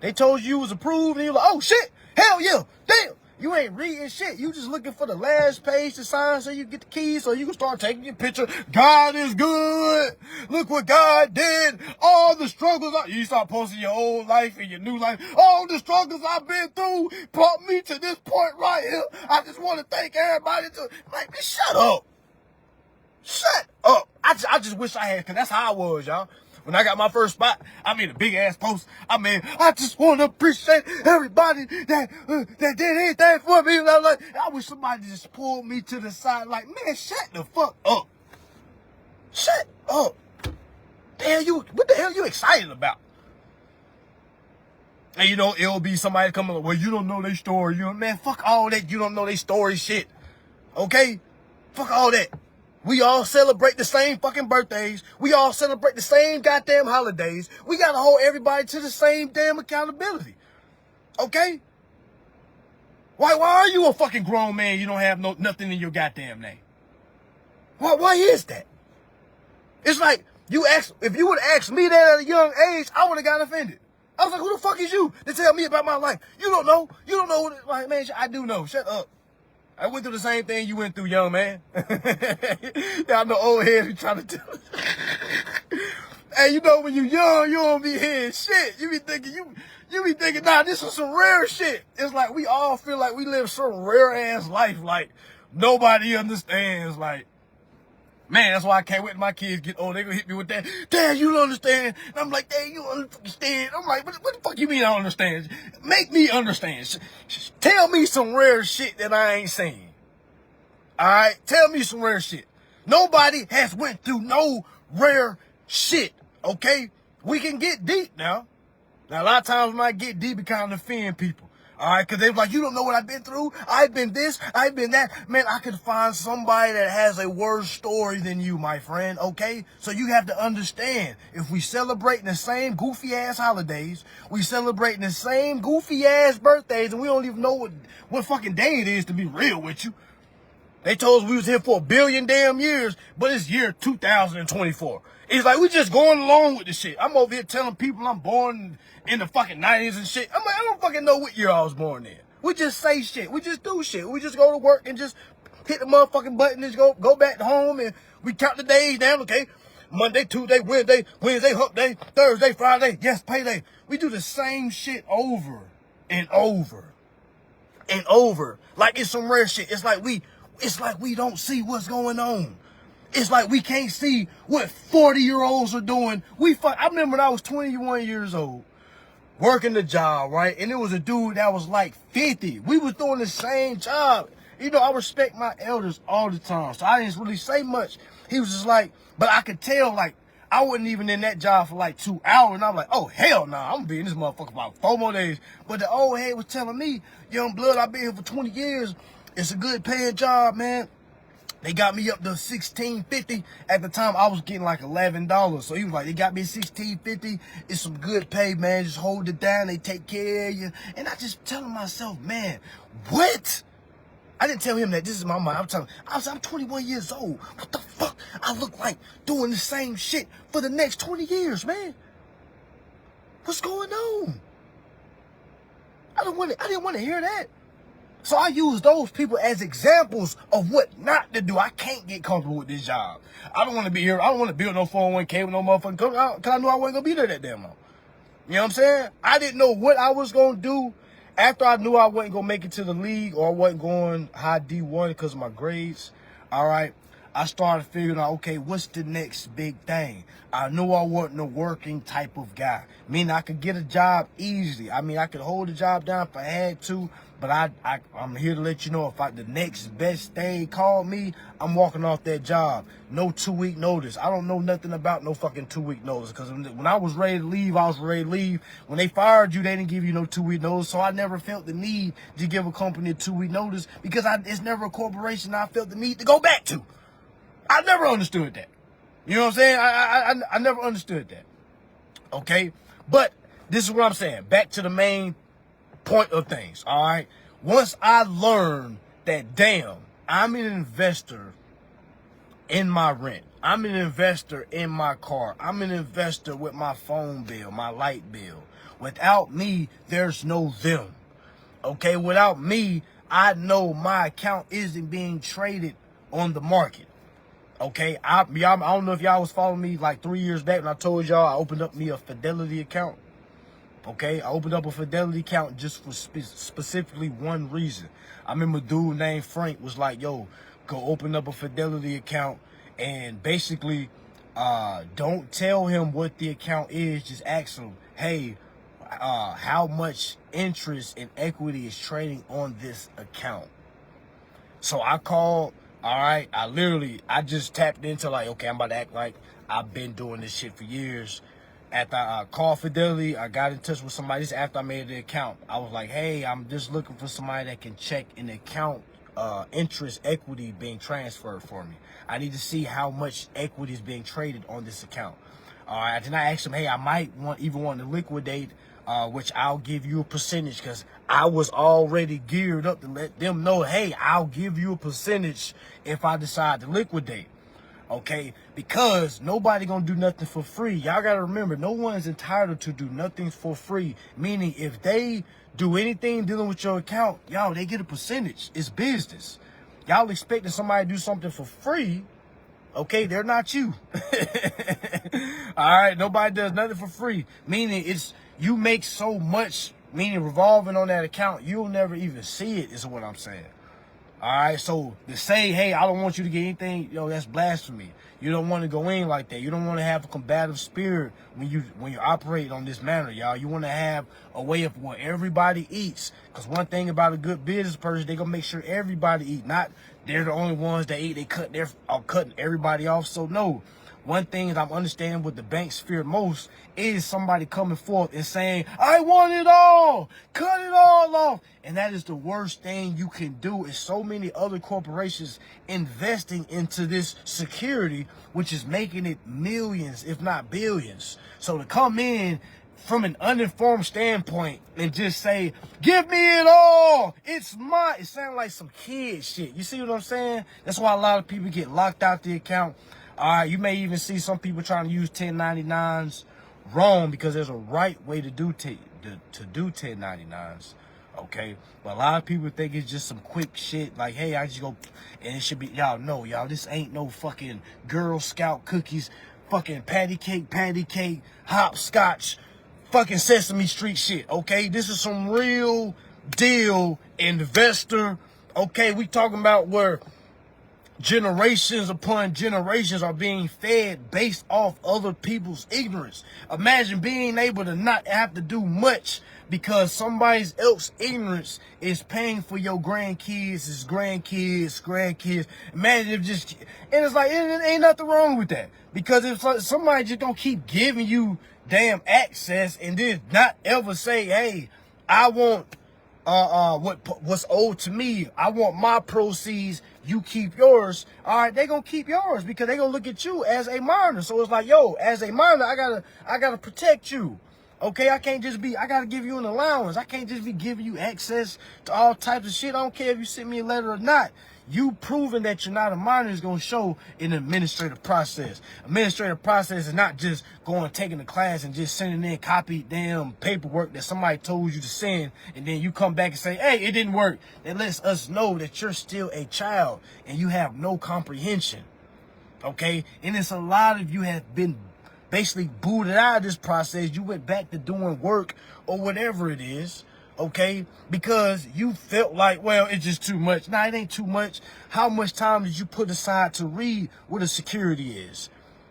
They told you was approved and you're like, oh shit, hell yeah, damn. You ain't reading shit. You just looking for the last page to sign so you get the keys so you can start taking your picture. God is good. Look what God did. All the struggles. You start posting your old life and your new life. All the struggles I've been through brought me to this point right here. I just want to thank everybody. Like, man, shut up. Shut up. I just wish I had, because that's how I was, y'all. When I got my first spot, I made a big ass post. I mean, I just want to appreciate everybody that did anything for me. Like, I wish somebody just pulled me to the side like, man, shut the fuck up. Shut up. What the hell you excited about? And you know, it'll be somebody coming like, well, you don't know their story. You know, man, fuck all that. You don't know their story shit. Okay? Fuck all that. We all celebrate the same fucking birthdays. We all celebrate the same goddamn holidays. We gotta hold everybody to the same damn accountability. Okay? Why are you a fucking grown man? You don't have nothing in your goddamn name. Why is that? It's like if you would ask me that at a young age, I would have got offended. I was like, who the fuck is you to tell me about my life? You don't know. You don't know what it, like, man, I do know. Shut up. I went through the same thing you went through, young man. Y'all know old head who trying to tell us. Hey, you know when you young, you don't be hearing shit. You be thinking, nah, this is some rare shit. It's like we all feel like we live some rare ass life, like nobody understands. Like, Man, that's why I can't wait till my kids get old. They gonna hit me with that. Dad, you don't understand. And I'm like, Dad, you don't understand. I'm like, what the fuck you mean I don't understand? Make me understand. Tell me some rare shit that I ain't seen. All right? Tell me some rare shit. Nobody has went through no rare shit, okay? We can get deep now. Now, a lot of times when I get deep, it kind of offend people. All right, because they're like, you don't know what I've been through. I've been this, I've been that. Man, I could find somebody that has a worse story than you, my friend, okay? So you have to understand, if we celebrating the same goofy-ass holidays, we celebrating the same goofy-ass birthdays, and we don't even know what fucking day it is, to be real with you. They told us we was here for 1 billion damn years, but it's year 2024. It's like we just going along with this shit. I'm over here telling people I'm born in the fucking 90s and shit. I'm like, I don't fucking know what year I was born in. We just say shit. We just do shit. We just go to work and just hit the motherfucking button and just go back home and we count the days down, okay? Monday, Tuesday, Wednesday, hump day, Thursday, Friday, yes, payday. We do the same shit over and over and over. Like it's some rare shit. It's like we don't see what's going on. It's like we can't see what 40-year-olds are doing. I remember when I was 21 years old, working the job, right? And it was a dude that was like 50. We was doing the same job. You know, I respect my elders all the time, so I didn't really say much. He was just like, but I could tell, like, I wasn't even in that job for like 2 hours, and I'm like, oh, hell nah, I'm gonna be in this motherfucker about 4 more days. But the old head was telling me, young blood, I've been here for 20 years. It's a good paying job, man. They got me up to $16.50. At the time, I was getting like $11. So he was like, they got me $16.50. It's some good pay, man. Just hold it down. They take care of you. And I just telling myself, man, what? I didn't tell him that. This is my mind. I'm 21 years old. What the fuck I look like doing the same shit for the next 20 years, man? What's going on? I didn't want to hear that. So I use those people as examples of what not to do. I can't get comfortable with this job. I don't want to be here. I don't want to build no 401k with no motherfucking company because I knew I wasn't going to be there that damn long. You know what I'm saying? I didn't know what I was going to do after I knew I wasn't going to make it to the league or I wasn't going high D1 because of my grades. All right. I started figuring out, okay, what's the next big thing? I knew I wasn't a working type of guy. Meaning I could get a job easily. I mean, I could hold the job down if I had to, but I'm here to let you know if the next best thing called me, I'm walking off that job. No 2-week notice. I don't know nothing about no fucking 2-week notice because when I was ready to leave, I was ready to leave. When they fired you, they didn't give you no 2-week notice, so I never felt the need to give a company a 2-week notice because it's never a corporation I felt the need to go back to. I never understood that. You know what I'm saying? I never understood that. Okay? But this is what I'm saying. Back to the main point of things. All right? Once I learned that, damn, I'm an investor in my rent. I'm an investor in my car. I'm an investor with my phone bill, my light bill. Without me, there's no them. Okay? Without me, I know my account isn't being traded on the market. Okay, I don't know if y'all was following me like 3 years back when I told y'all I opened up me a Fidelity account. Okay, I opened up a Fidelity account just for specifically one reason. I remember a dude named Frank was like, yo, go open up a Fidelity account and basically don't tell him what the account is. Just ask him, hey, how much interest and equity is trading on this account? So I called. All right, I just tapped into like, okay, I'm about to act like I've been doing this shit for years. After I called Fidelity, I got in touch with somebody. This after I made the account. I was like, hey, I'm just looking for somebody that can check an account interest equity being transferred for me. I need to see how much equity is being traded on this account. All right, then I asked him, hey, I might even want to liquidate, which I'll give you a percentage because I was already geared up to let them know, hey, I'll give you a percentage if I decide to liquidate. Okay, because nobody gonna do nothing for free. Y'all gotta remember, no one's entitled to do nothing for free. Meaning, if they do anything dealing with your account, y'all, they get a percentage. It's business. Y'all expecting somebody to do something for free, okay, they're not you. All right, nobody does nothing for free. Meaning, you make so much, meaning revolving on that account, you'll never even see it, is what I'm saying. All right, so to say, hey, I don't want you to get anything, that's blasphemy. You don't want to go in like that. You don't want to have a combative spirit when you operate on this manner, y'all. You want to have a way of where everybody eats. Because one thing about a good business person, they gonna make sure everybody eat. Not they're the only ones that eat. They cutting everybody off. So no. One thing that I'm understanding what the banks fear most is somebody coming forth and saying, I want it all, cut it all off. And that is the worst thing you can do. Is so many other corporations investing into this security, which is making it millions, if not billions. So to come in from an uninformed standpoint and just say, give me it all, it's mine. It sounds like some kid shit. You see what I'm saying? That's why a lot of people get locked out the account. You may even see some people trying to use 1099s wrong, because there's a right way to do 1099s. Okay, but a lot of people think it's just some quick shit like, hey, I just go, and it should be, y'all, this ain't no fucking Girl Scout cookies, fucking patty cake, hopscotch, fucking Sesame Street shit. Okay, this is some real deal investor. Okay, we talking about where generations upon generations are being fed based off other people's ignorance. Imagine being able to not have to do much because somebody else's ignorance is paying for your grandkids, his grandkids. Imagine if just, and it's like, it ain't nothing wrong with that. Because if somebody just gonna keep giving you damn access and then not ever say, hey, I want what's owed to me, I want my proceeds, you keep yours. All right, they gonna keep yours because they gonna look at you as a minor. So it's like, yo, as a minor, I gotta protect you. Okay, I gotta give you an allowance. I can't just be giving you access to all types of shit. I don't care if you send me a letter or not. You proving that you're not a minor is going to show in the administrative process. Administrative process is not just taking the class and just sending in copied damn paperwork that somebody told you to send, and then you come back and say, hey, it didn't work. That lets us know that you're still a child and you have no comprehension. Okay? And it's a lot of you have been basically booted out of this process. You went back to doing work or whatever it is. Okay, because you felt like, well, it's just too much. Nah, it ain't too much. How much time did you put aside to read what a security is?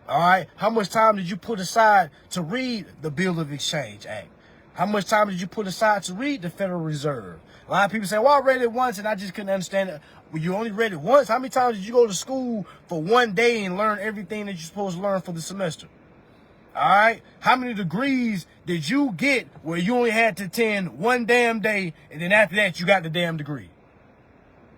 All right, how much time did you put aside to read the Bill of Exchange Act? How much time did you put aside to read the Federal Reserve? A lot of people say, well, I read it once and I just couldn't understand it. Well, you only read it once. How many times did you go to school for one day and learn everything that you're supposed to learn for the semester? All right. How many degrees did you get where you only had to attend one damn day, and then after that you got the damn degree?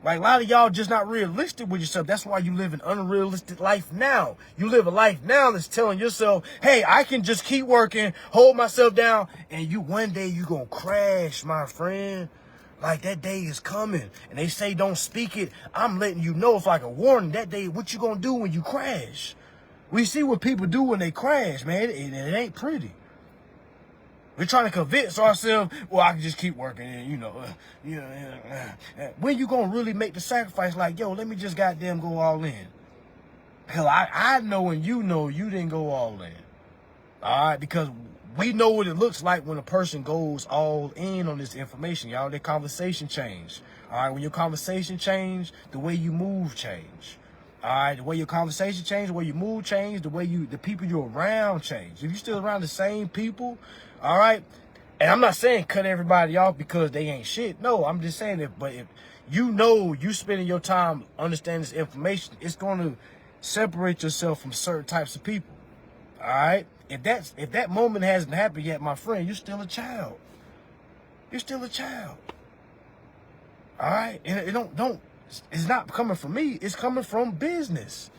Like, a lot of y'all just not realistic with yourself. That's why you live an unrealistic life now. You live a life now that's telling yourself, hey, I can just keep working, hold myself down, and one day you gonna crash, my friend. Like, that day is coming. And they say don't speak it. I'm letting you know, it's like a warning. That day, what you gonna do when you crash? We see what people do when they crash, man. It ain't pretty. We're trying to convince ourselves, well, I can just keep working, and when you gonna really make the sacrifice? Like, yo, let me just goddamn go all in. Hell, I know and you know you didn't go all in. All right, because we know what it looks like when a person goes all in on this information, y'all. Their conversation change. All right, when your conversation change, the way you move change. All right, the way your conversation changed, the way your mood changed, the people you're around change. If you're still around the same people, all right, and I'm not saying cut everybody off because they ain't shit. No, I'm just saying that. But if you know you spending your time understanding this information, it's going to separate yourself from certain types of people. All right, if that moment hasn't happened yet, my friend, you're still a child. You're still a child. All right, and it don't. It's not coming from me. It's coming from business.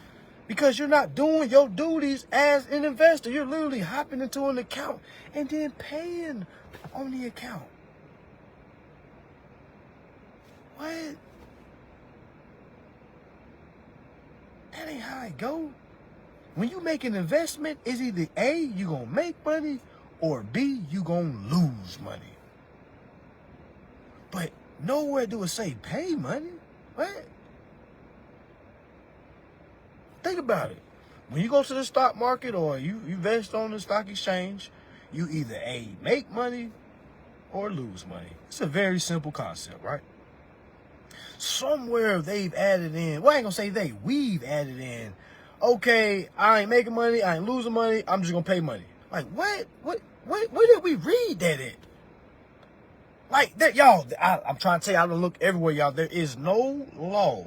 Because you're not doing your duties as an investor. You're literally hopping into an account and then paying on the account. What? That ain't how it go. When you make an investment, it's either A, you gonna make money, or B, you gonna lose money. But nowhere do it say pay money. What? Think about it. When you go to the stock market or you invest on the stock exchange, you either A, make money or lose money. It's a very simple concept, right? somewhere they've added in, well, I ain't gonna say they, we've added in, okay, I ain't making money, I ain't losing money, I'm just gonna pay money. Like, what? Where did we read that at? Like, that, y'all, I'm trying to tell you, I don't look everywhere, y'all. There is no law.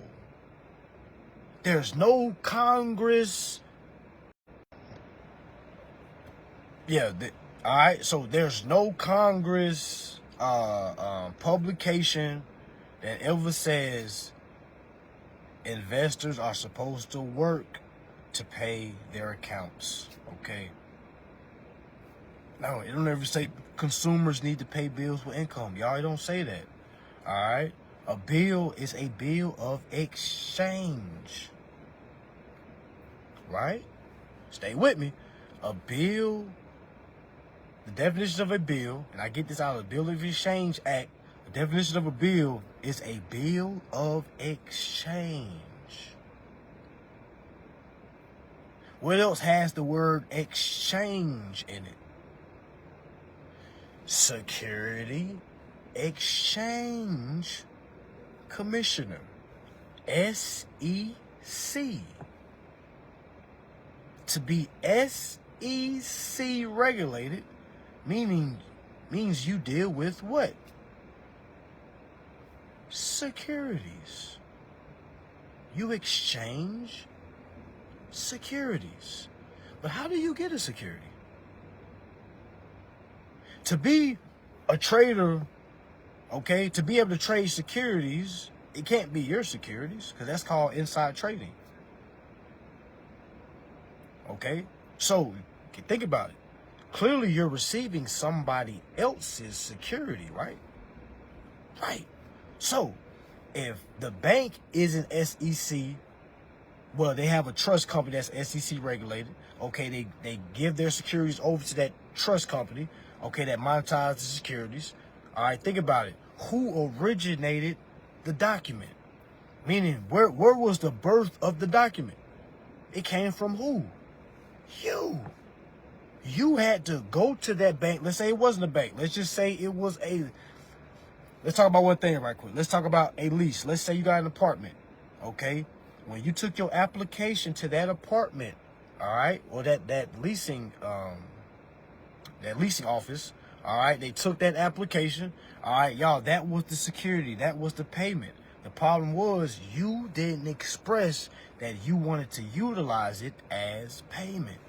There's no Congress. Yeah, all right, so there's no Congress publication that ever says investors are supposed to work to pay their accounts, okay? No, it don't ever say consumers need to pay bills with income. Y'all, it don't say that, all right? A bill is a bill of exchange, right? Stay with me. A bill, the definition of a bill, and I get this out of the Bill of Exchange Act, the definition of a bill is a bill of exchange. What else has the word exchange in it? Security Exchange Commissioner, SEC. To be SEC regulated means you deal with what? Securities. You exchange securities. But how do you get a security? To be a trader, okay, to be able to trade securities, it can't be your securities, because that's called inside trading. Okay? So, think about it. Clearly, you're receiving somebody else's security, right? Right. So, if the bank isn't SEC, well, they have a trust company that's SEC regulated. Okay, they give their securities over to that trust company. Okay, that monetizes the securities. All right, think about it. Who originated the document? Meaning, where was the birth of the document? It came from who? You. You had to go to that bank. Let's say it wasn't a bank. Let's just say it was a... Let's talk about one thing right quick. Let's talk about a lease. Let's say you got an apartment, okay? When you took your application to that apartment, all right, or that leasing office, all right, they took that application, all right, y'all, that was the security, that was the payment. The problem was you didn't express that you wanted to utilize it as payment.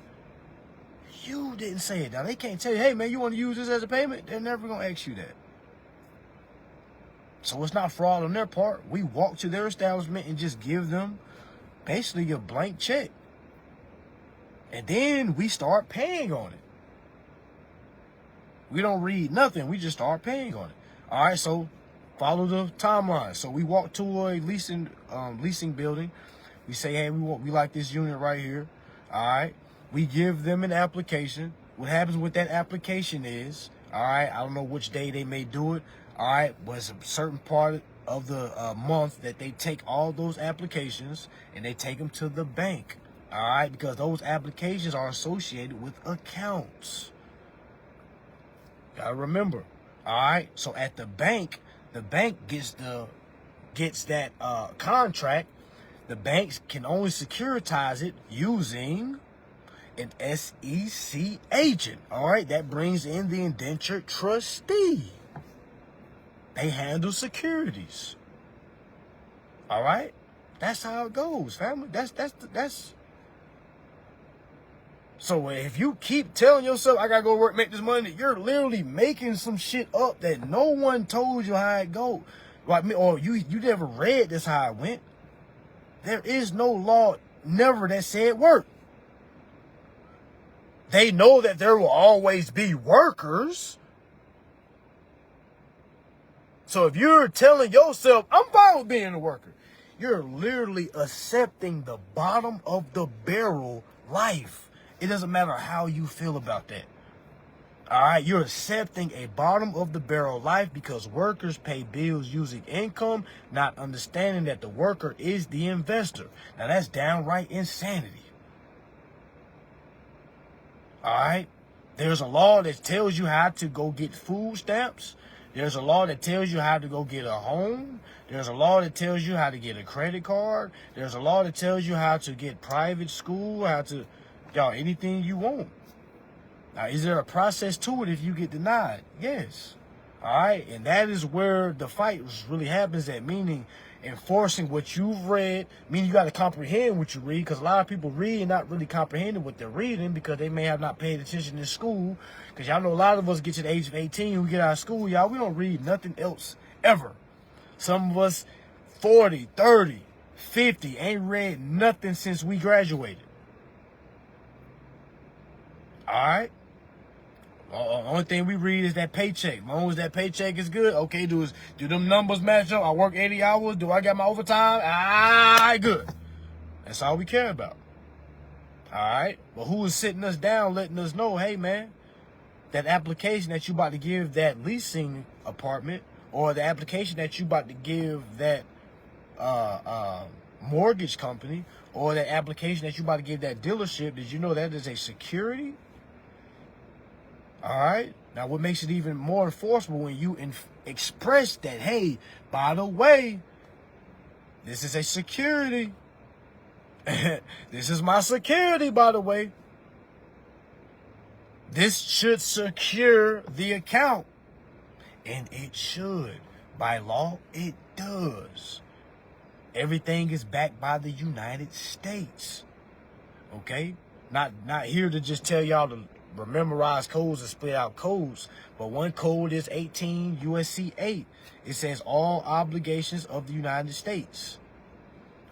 You didn't say it. Now, they can't tell you, hey, man, you want to use this as a payment? They're never going to ask you that. So it's not fraud on their part. We walk to their establishment and just give them basically a blank check. And then we start paying on it. We don't read nothing. We just start paying on it. All right, so follow the timeline. So we walk to a leasing building. We say, hey, we like this unit right here. All right. We give them an application. What happens with that application is, all right, I don't know which day they may do it. All right, but it's a certain part of the month that they take all those applications and they take them to the bank. All right, because those applications are associated with accounts. Gotta remember. All right, so at the bank gets that contract. The banks can only securitize it using an SEC agent. All right, that brings in the indentured trustee. They handle securities. All right, that's how it goes, family. That's. So if you keep telling yourself, I gotta go work, make this money, you're literally making some shit up that no one told you how it goes. Like me, or you never read this how it went. There is no law never that said work. They know that there will always be workers. So if you're telling yourself, I'm fine with being a worker, you're literally accepting the bottom of the barrel life. It doesn't matter how you feel about that. All right, you're accepting a bottom of the barrel life because workers pay bills using income, not understanding that the worker is the investor. Now that's downright insanity. All right, there's a law that tells you how to go get food stamps. There's a law that tells you how to go get a home. There's a law that tells you how to get a credit card. There's a law that tells you how to get private school, how to, y'all, anything you want. Now, is there a process to it if you get denied? Yes. All right. And that is where the fight really happens at, meaning enforcing what you've read, meaning you got to comprehend what you read, because a lot of people read and not really comprehending what they're reading because they may have not paid attention in school. Because y'all know a lot of us get to the age of 18, we get out of school, y'all, we don't read nothing else ever. Some of us 40, 30, 50 ain't read nothing since we graduated. All right. Only thing we read is that paycheck. As long as that paycheck is good, okay, do them numbers match up? I work 80 hours. Do I got my overtime? All right, good. That's all we care about. All right. But who is sitting us down, letting us know, hey, man, that application that you about to give that leasing apartment, or the application that you about to give that mortgage company, or that application that you about to give that dealership, did you know that is a security? All right. Now, what makes it even more enforceable when you express that, hey, by the way, this is a security. This is my security, by the way. This should secure the account. And it should. By law, it does. Everything is backed by the United States. Okay? Not here to just tell y'all to memorize codes and split out codes, but one code is 18 USC 8. It says all obligations of the United States.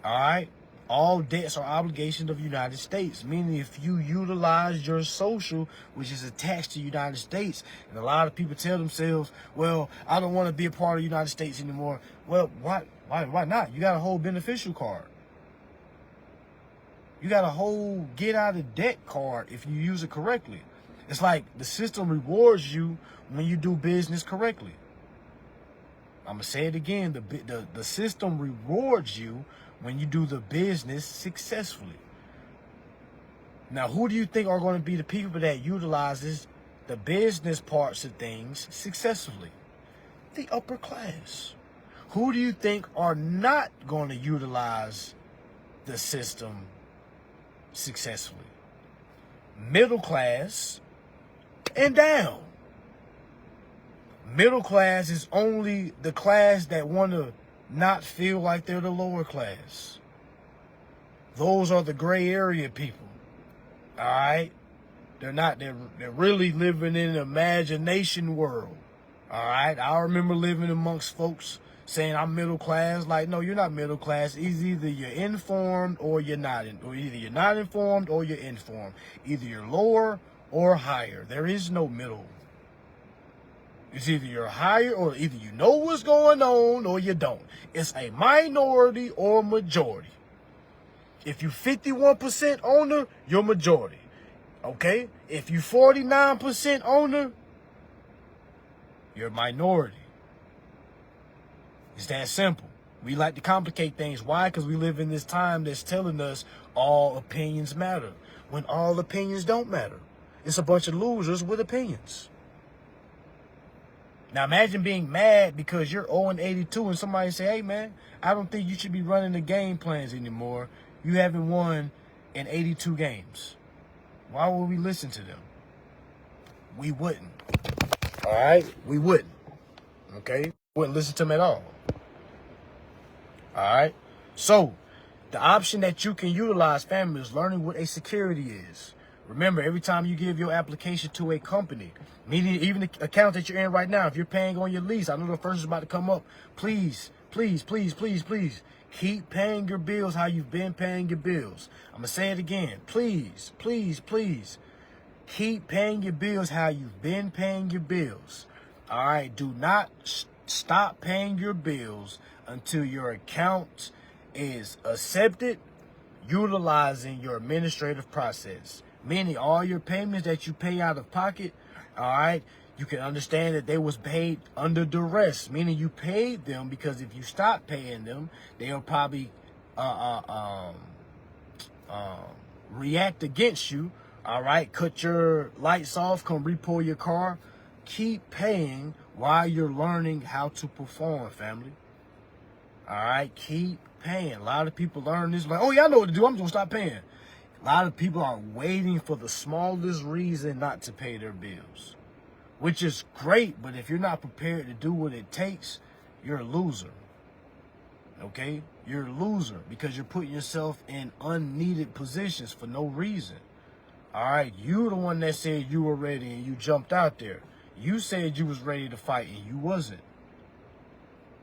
All right, all debts are obligations of the United States, meaning if you utilize your social, which is attached to the United States, and a lot of people tell themselves, well, I don't want to be a part of the United States anymore. Well, why not? You got a whole beneficial card. You got a whole get out of debt card if you use it correctly. It's like the system rewards you when you do business correctly. I'm going to say it again. The system rewards you when you do the business successfully. Now, who do you think are going to be the people that utilizes the business parts of things successfully? The upper class. Who do you think are not going to utilize the system successfully? Middle class and down. Middle class is only the class that want to not feel like they're the lower class. Those are the gray area people. All right? They're really living in an imagination world. All right? I remember living amongst folks saying I'm middle class. Like, no, you're not middle class. It's either you're informed or you're not. Or either you're not informed or you're informed. Either you're lower or higher. There is no middle. It's either you're higher or either you know what's going on or you don't. It's a minority or majority. If you 51% owner, you're majority. Okay? If you 49% owner, you're minority. It's that simple. We like to complicate things. Why? Because we live in this time that's telling us all opinions matter, when all opinions don't matter. It's a bunch of losers with opinions. Now imagine being mad because you're 0-82 and somebody say, hey man, I don't think you should be running the game plans anymore. You haven't won in 82 games. Why would we listen to them? We wouldn't. All right? We wouldn't. Okay? Wouldn't listen to them at all. All right? So, the option that you can utilize, family, is learning what a security is. Remember, every time you give your application to a company, meaning even the account that you're in right now, if you're paying on your lease, I know the first is about to come up. Please, please, please, please, please, keep paying your bills how you've been paying your bills. I'm going to say it again. Please, please, please, keep paying your bills how you've been paying your bills. All right? Do not stop paying your bills until your account is accepted, utilizing your administrative process. Meaning all your payments that you pay out of pocket, all right, you can understand that they was paid under duress, meaning you paid them because if you stop paying them, they'll probably react against you, all right, cut your lights off, come repo your car. Keep paying while you're learning how to perform, family. All right, keep paying. A lot of people learn this like, oh yeah, I know what to do. I'm just gonna stop paying. A lot of people are waiting for the smallest reason not to pay their bills, which is great. But if you're not prepared to do what it takes, you're a loser. Okay, you're a loser because you're putting yourself in unneeded positions for no reason. All right, you the one that said you were ready and you jumped out there. You said you was ready to fight and you wasn't.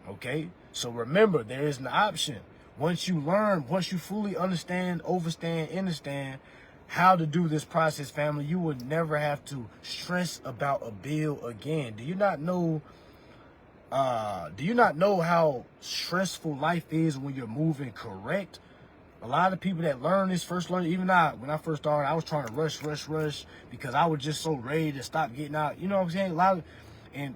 Okay, so remember, there is an option. Once you learn, once you fully understand how to do this process, family, you will never have to stress about a bill again. Do you not know how stressful life is when you're moving correct? A lot of people that learn this first learn, even when I first started, I was trying to rush because I was just so ready to stop getting out. You know what I'm saying?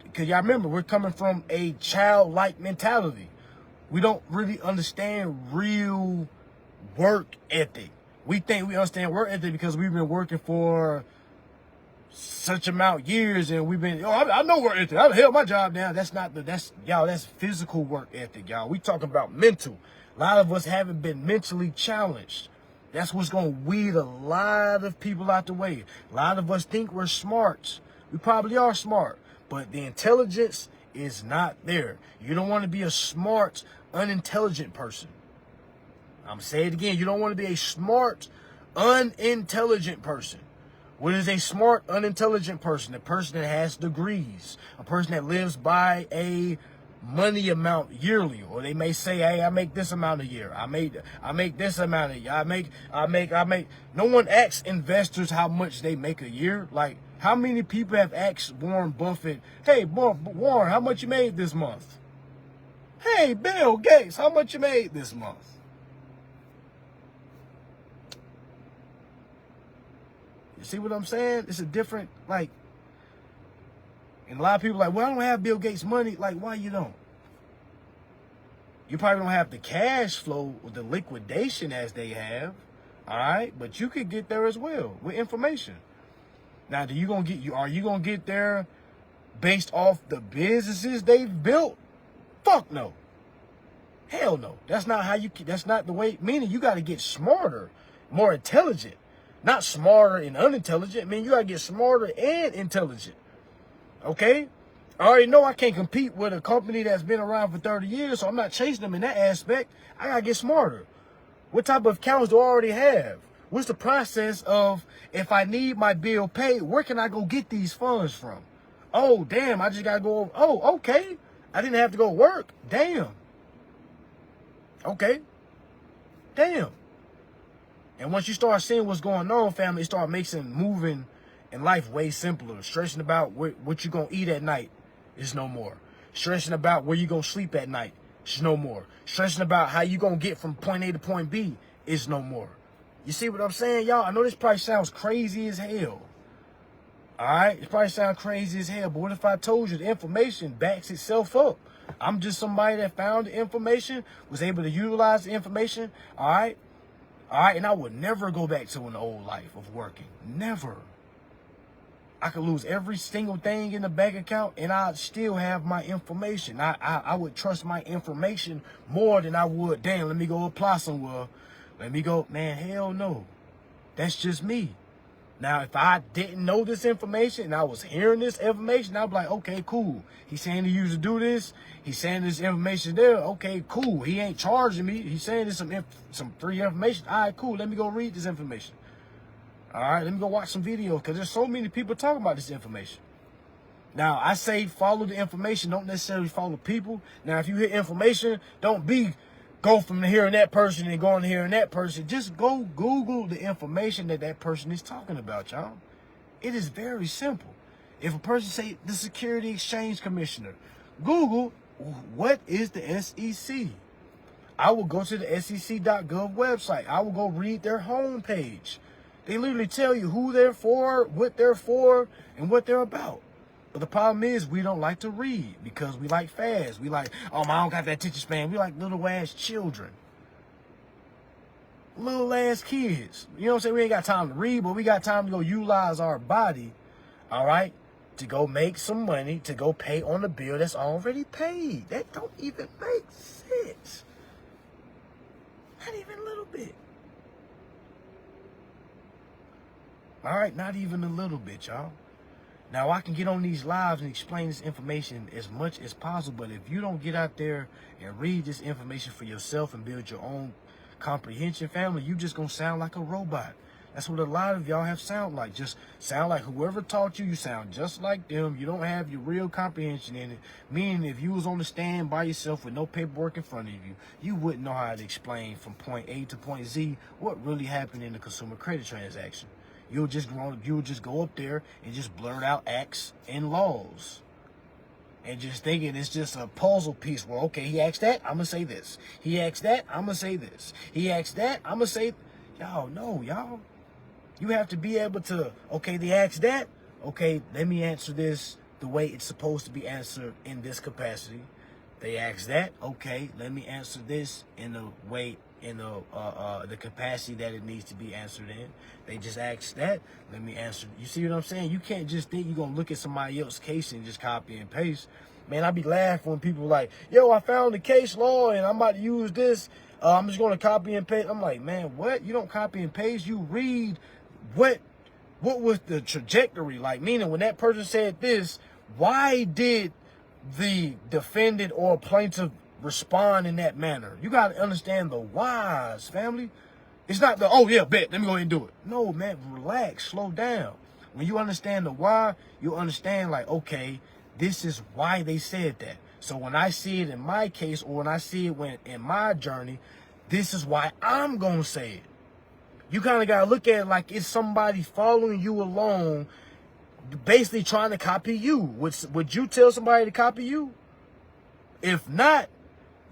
Because y'all remember, we're coming from a childlike mentality. We don't really understand real work ethic. We think we understand work ethic because we've been working for such amount years and we've been, I know work ethic. I held my job down. That's physical work ethic, y'all. We talking about mental. A lot of us haven't been mentally challenged. That's what's going to weed a lot of people out the way. A lot of us think we're smart. We probably are smart, but the intelligence is not there. You don't want to be a smart, unintelligent person. I'm saying it again. You don't want to be a smart, unintelligent person. What is a smart, unintelligent person? A person that has degrees. A person that lives by a money amount yearly, or they may say, hey, I make this amount a year. I make this amount a year. I make. No one asks investors how much they make a year. Like, how many people have asked Warren Buffett, hey, Warren, how much you made this month? Hey, Bill Gates, how much you made this month? You see what I'm saying? It's a different, like, and a lot of people are like, well, I don't have Bill Gates' money. Like, why you don't? You probably don't have the cash flow or the liquidation as they have, all right? But you could get there as well with information. Now, are you gonna get there based off the businesses they've built? Fuck no. Hell no. That's not the way, meaning you got to get smarter, more intelligent. Not smarter and unintelligent. I mean, you got to get smarter and intelligent. Okay? I already know I can't compete with a company that's been around for 30 years, so I'm not chasing them in that aspect. I got to get smarter. What type of accounts do I already have? What's the process of, if I need my bill paid, where can I go get these funds from? Oh, damn, I just got to go. Oh, okay. I didn't have to go work. Damn. Okay. Damn. And once you start seeing what's going on, family, it start making moving in life way simpler. Stressing about what you're going to eat at night is no more. Stressing about where you're going to sleep at night is no more. Stressing about how you're going to get from point A to point B is no more. You see what I'm saying, y'all? I know this probably sounds crazy as hell. All right? It probably sounds crazy as hell, but what if I told you the information backs itself up? I'm just somebody that found the information, was able to utilize the information, all right? All right, and I would never go back to an old life of working. Never. I could lose every single thing in the bank account, and I'd still have my information. I would trust my information more than I would, damn, let me go apply somewhere. Let me go, man, hell no. That's just me. Now, if I didn't know this information and I was hearing this information, I'd be like, okay, cool. He's saying he used to do this. He's saying this information there. Okay, cool. He ain't charging me. He's saying there's some free information. All right, cool. Let me go read this information. All right, let me go watch some videos because there's so many people talking about this information. Now, I say follow the information. Don't necessarily follow people. Now, if you hear information, don't go from hearing that person and going to hearing that person. Just go Google the information that person is talking about, y'all. It is very simple. If a person say the Securities Exchange Commissioner, Google, what is the SEC? I will go to the SEC.gov website. I will go read their homepage. They literally tell you who they're for, and what they're about. But the problem is we don't like to read because we like fast. We like, oh, I don't got that attention span. We like little ass children. Little ass kids. You know what I'm saying? We ain't got time to read, but we got time to go utilize our body, all right, to go make some money to go pay on a bill that's already paid. That don't even make sense. Not even a little bit. All right, not even a little bit, y'all. Now, I can get on these lives and explain this information as much as possible, but if you don't get out there and read this information for yourself and build your own comprehension, family, you just gonna sound like a robot. That's what a lot of y'all have sound like. Just sound like whoever taught you, you sound just like them. You don't have your real comprehension in it. Meaning if you was on the stand by yourself with no paperwork in front of you, you wouldn't know how to explain from point A to point Z what really happened in the consumer credit transaction. You'll just go up there and just blurt out acts and laws. And just thinking it's just a puzzle piece where, okay, he asked that, I'm going to say this. He asked that, I'm going to say this. He asked that, I'm going to say... Y'all, no, y'all. You have to be able to, okay, they asked that. Okay, let me answer this the way it's supposed to be answered in this capacity. They asked that. Okay, let me answer this in the way, in the capacity that it needs to be answered in. They just asked that. Let me answer. You see what I'm saying? You can't just think you're going to look at somebody else's case and just copy and paste. Man, I be laughing when people like, yo, I found the case law and I'm about to use this. I'm just going to copy and paste. I'm like, man, what? You don't copy and paste. You read what was the trajectory like? Meaning when that person said this, why did the defendant or plaintiff respond in that manner? You got to understand the whys, family. It's not the, oh yeah, bet, let me go ahead and do it. No, man, relax, slow down. When you understand the why, you understand like, okay, this is why they said that. So when I see it in my case, or when I see it in my journey, this is why I'm going to say it. You kind of got to look at it like it's somebody following you along, basically trying to copy you. Would you tell somebody to copy you? If not,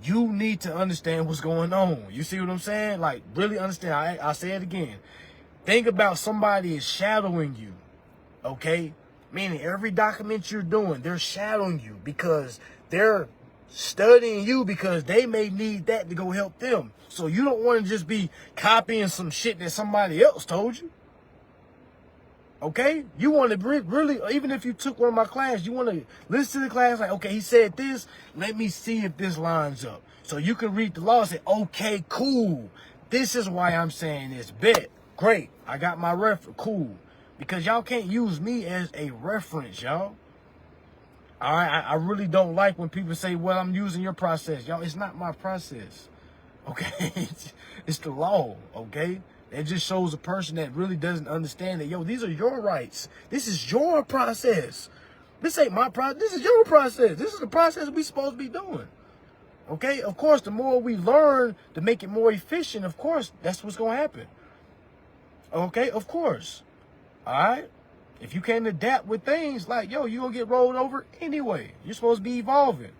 you need to understand what's going on. You see what I'm saying? Like, really understand. I'll say it again. Think about somebody is shadowing you, okay? Meaning every document you're doing, they're shadowing you because they're studying you because they may need that to go help them. So you don't want to just be copying some shit that somebody else told you. Okay? You want to really, even if you took one of my classes, you want to listen to the class like, okay, he said this. Let me see if this lines up. So you can read the law and say, okay, cool. This is why I'm saying this. Bet. Great. I got my reference. Cool. Because y'all can't use me as a reference, y'all. All right? I really don't like when people say, well, I'm using your process. Y'all, it's not my process. Okay? It's the law. Okay? It just shows a person that really doesn't understand that, yo, these are your rights. This is your process. This ain't my process. This is your process. This is the process we supposed to be doing. Okay? Of course, the more we learn to make it more efficient, of course, that's what's going to happen. Okay? Of course. All right? If you can't adapt with things, like, yo, you're going to get rolled over anyway. You're supposed to be evolving.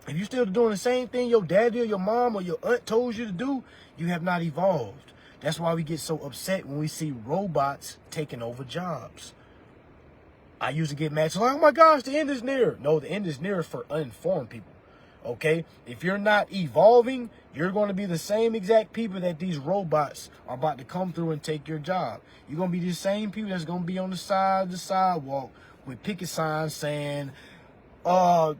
If you're still doing the same thing your daddy or your mom or your aunt told you to do, you have not evolved. That's why we get so upset when we see robots taking over jobs. I used to get mad. So like, oh my gosh, the end is near. No, the end is near for uninformed people. Okay? If you're not evolving, you're going to be the same exact people that these robots are about to come through and take your job. You're going to be the same people that's going to be on the side of the sidewalk with picket signs saying, no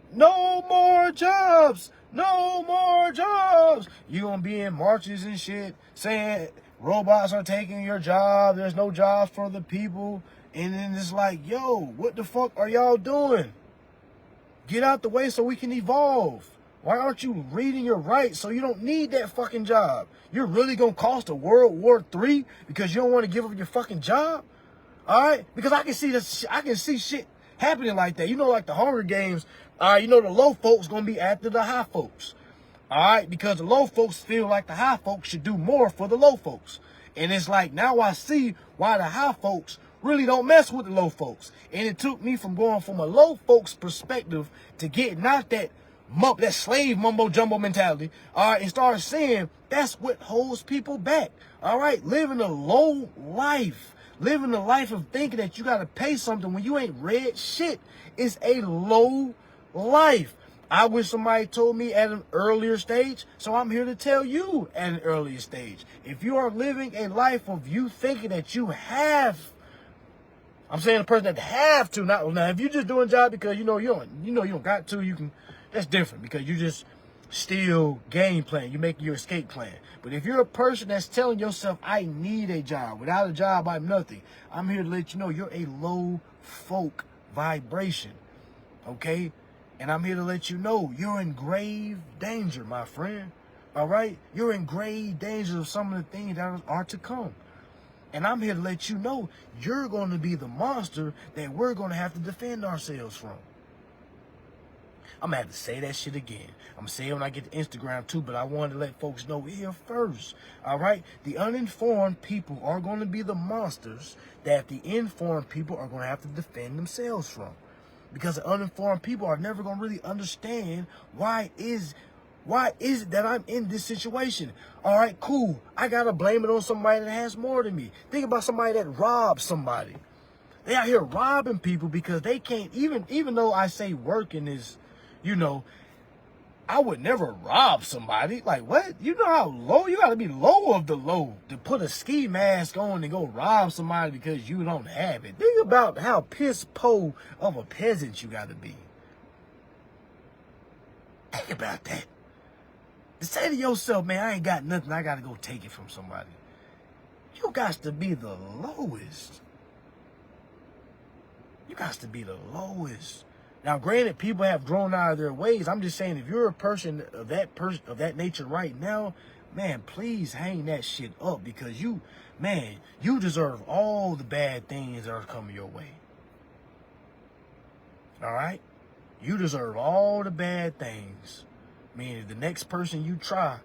more jobs. No more jobs. You're going to be in marches and shit saying robots are taking your job. There's no jobs for the people. And then it's like, yo, what the fuck are y'all doing? Get out the way so we can evolve. Why aren't you reading your rights so you don't need that fucking job? You're really going to cost a World War III because you don't want to give up your fucking job? All right? Because I can see this. I can see shit happening like that. You know, like the Hunger Games. All right, you know the low folks going to be after the high folks. All right? Because the low folks feel like the high folks should do more for the low folks. And it's like, now I see why the high folks really don't mess with the low folks. And it took me from going from a low folks perspective to getting out that slave mumbo jumbo mentality, all right, and start saying that's what holds people back. All right, living a low life, living the life of thinking that you got to pay something when you ain't read shit is a low life. I wish somebody told me at an earlier stage, so I'm here to tell you at an earlier stage. If you are living a life of you thinking that you have I'm saying the person that have to. Not now. If you're just doing a job because you don't got to, you can. That's different because you just still game plan. You make your escape plan. But if you're a person that's telling yourself, I need a job. Without a job, I'm nothing. I'm here to let you know you're a low folk vibration. Okay? And I'm here to let you know you're in grave danger, my friend. All right? You're in grave danger of some of the things that are to come. And I'm here to let you know you're going to be the monster that we're going to have to defend ourselves from. I'm going to have to say that shit again. I'm going to say it when I get to Instagram too, but I wanted to let folks know here first. All right? The uninformed people are going to be the monsters that the informed people are going to have to defend themselves from. Because the uninformed people are never going to really understand why is it that I'm in this situation? All right, cool. I got to blame it on somebody that has more than me. Think about somebody that robs somebody. They out here robbing people because they can't, even though I say working is, I would never rob somebody. Like, what? You know how low? You got to be low of the low to put a ski mask on and go rob somebody because you don't have it. Think about how piss-po of a peasant you got to be. Think about that. To say to yourself, man, I ain't got nothing, I got to go take it from somebody. You got to be the lowest. You got to be the lowest. Now, granted, people have grown out of their ways. I'm just saying, if you're a person of that nature right now, man, please hang that shit up because you deserve all the bad things that are coming your way. All right? You deserve all the bad things. Meaning the next person you try,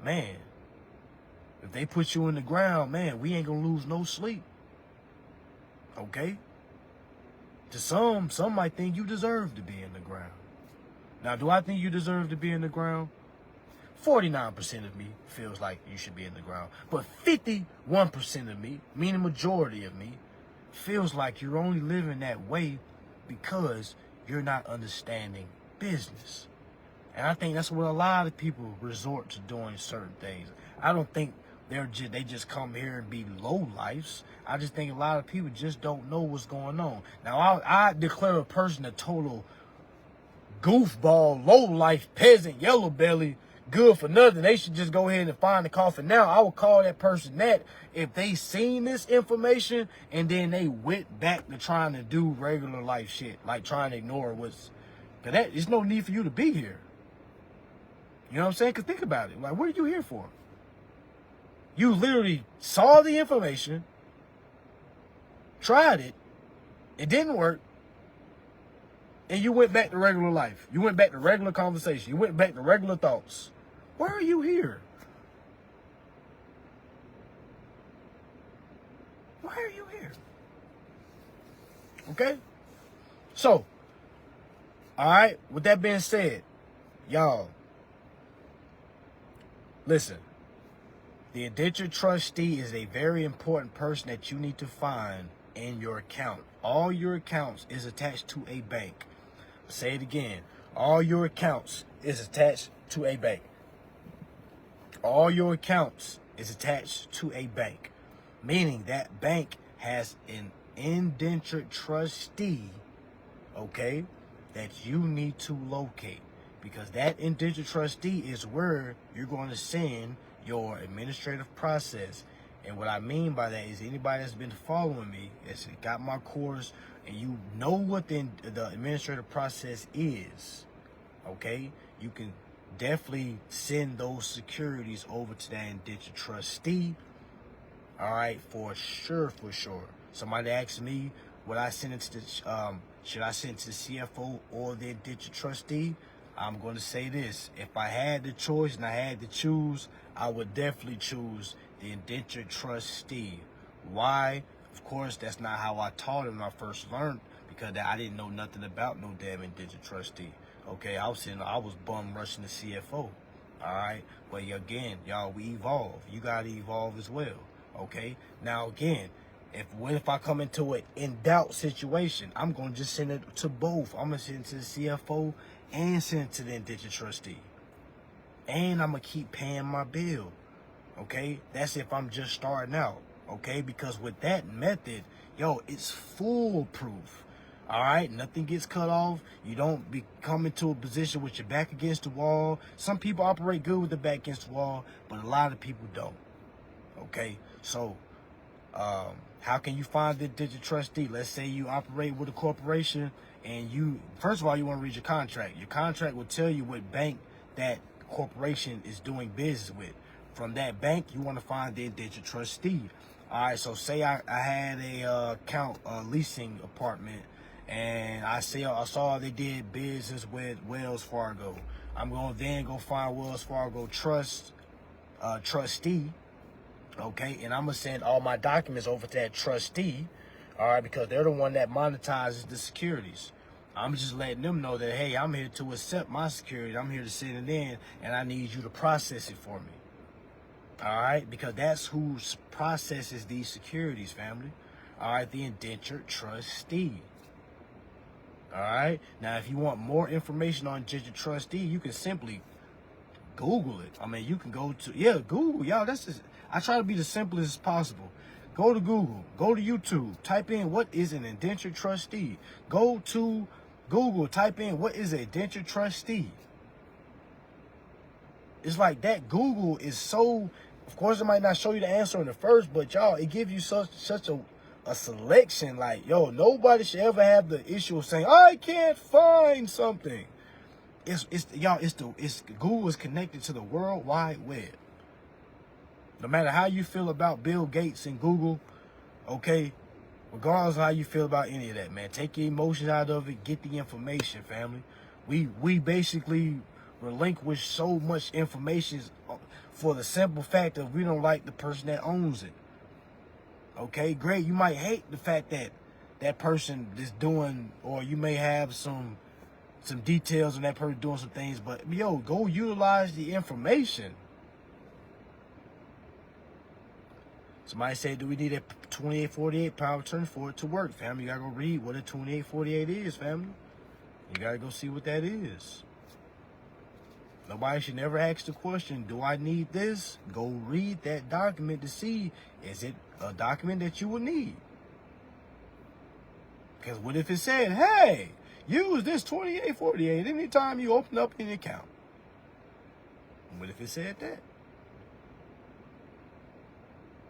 man, if they put you in the ground, man, we ain't gonna lose no sleep. Okay? To some might think you deserve to be in the ground. Now, do I think you deserve to be in the ground? 49% of me feels like you should be in the ground. But 51% of me, meaning majority of me, feels like you're only living that way because you're not understanding business. And I think that's what a lot of people resort to doing certain things. I don't think they just come here and be low lifes. I just think a lot of people just don't know what's going on. Now, I declare a person a total goofball, low life, peasant, yellow belly, good for nothing. They should just go ahead and find the coffin. Now, I would call that person that if they seen this information and then they went back to trying to do regular life shit, like trying to ignore what's... Because there's no need for you to be here. You know what I'm saying? Because think about it. Like, what are you here for? You literally saw the information, tried it didn't work, and you went back to regular life. You went back to regular conversation. You went back to regular thoughts. Why are you here? Why are you here? Okay? So, all right, with that being said, y'all, listen, the indentured trustee is a very important person that you need to find in your account. All your accounts is attached to a bank. Say it again. All your accounts is attached to a bank. All your accounts is attached to a bank. Meaning that bank has an indentured trustee, okay, that you need to locate. Because that indentured trustee is where you're going to send your administrative process. And what I mean by that is anybody that's been following me, that's got my course, and you know what the administrative process is, okay? You can definitely send those securities over to that indentured trustee, all right, for sure. Somebody asked me, would I send it to the, should I send it to the CFO or the indentured trustee? I'm going to say this. If I had the choice and I had to choose, I would definitely choose the indentured trustee. Why? Of course, that's not how I taught it when I first learned, because I didn't know nothing about no damn indentured trustee. Okay, I was bum rushing the CFO. All right, but again, y'all, we evolve. You gotta evolve as well. Okay, now again, what if I come into an in doubt situation? I'm gonna just send it to both. I'm gonna send it to the CFO and send it to the indentured trustee, and I'm gonna keep paying my bill. Okay, that's if I'm just starting out. Okay, because with that method, yo, it's foolproof. All right, nothing gets cut off. You don't come into a position with your back against the wall. Some people operate good with the back against the wall, but a lot of people don't. Okay, so how can you find the digit trustee? Let's say you operate with a corporation, and you, first of all, you want to read your contract. Your contract will tell you what bank that corporation is doing business with. From that bank, you want to find the digit trustee. All right, so say I had a leasing apartment, and I saw they did business with Wells Fargo. I'm going to then go find Wells Fargo trustee, okay, and I'm going to send all my documents over to that trustee, all right, because they're the one that monetizes the securities. I'm just letting them know that, hey, I'm here to accept my security. I'm here to send it in, and I need you to process it for me. All right, because that's who processes these securities, family. All right, the indentured trustee. All right, now if you want more information on indentured trustee, you can simply Google it. I mean, you can go to, Google, y'all. I try to be the simplest as possible. Go to Google, go to YouTube, type in what is an indentured trustee. Go to Google, type in what is an indentured trustee. It's like that. Google is so, of course, it might not show you the answer in the first, but y'all, it gives you such a selection. Like, yo, nobody should ever have the issue of saying, I can't find something. Google is connected to the World Wide Web. No matter how you feel about Bill Gates and Google, okay, regardless of how you feel about any of that, man, take your emotions out of it, get the information, family. We basically relinquish so much information for the simple fact that we don't like the person that owns it. Okay, great. You might hate the fact that that person is doing, or you may have some details on that person doing some things, but yo, go utilize the information. Somebody said, do we need a 2848 power of attorney for it to work, family? You gotta go read what a 2848 is, family. You gotta go see what that is. Nobody should never ask the question, do I need this? Go read that document to see, is it a document that you will need? Because what if it said, hey, use this 2848 anytime you open up an account? What if it said that?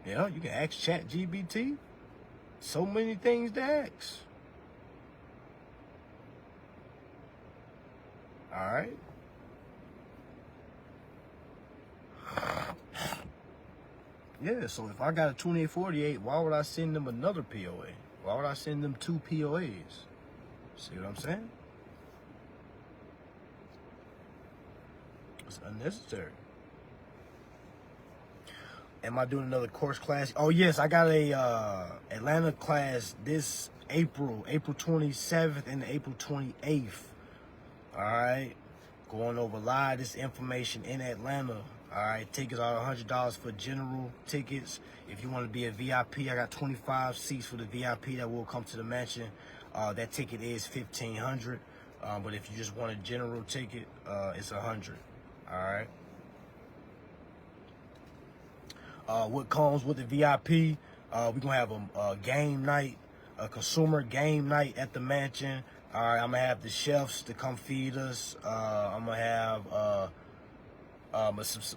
You know, you can ask ChatGPT. So many things to ask. All right. Yeah, so if I got a 2848, why would I send them another POA? Why would I send them 2 POAs? See what I'm saying? It's unnecessary. Am I doing another course class? Oh, yes, I got a Atlanta class this April 27th and April 28th. All right. Going over live this information in Atlanta. All right. Tickets are $100 for general tickets. If you want to be a VIP, I got 25 seats for the VIP that will come to the mansion. That ticket is $1,500. But if you just want a general ticket, it's $100. All right. What comes with the VIP, we're going to have a game night, a consumer game night at the mansion. All right, I'm going to have the chefs to come feed us. I'm going to have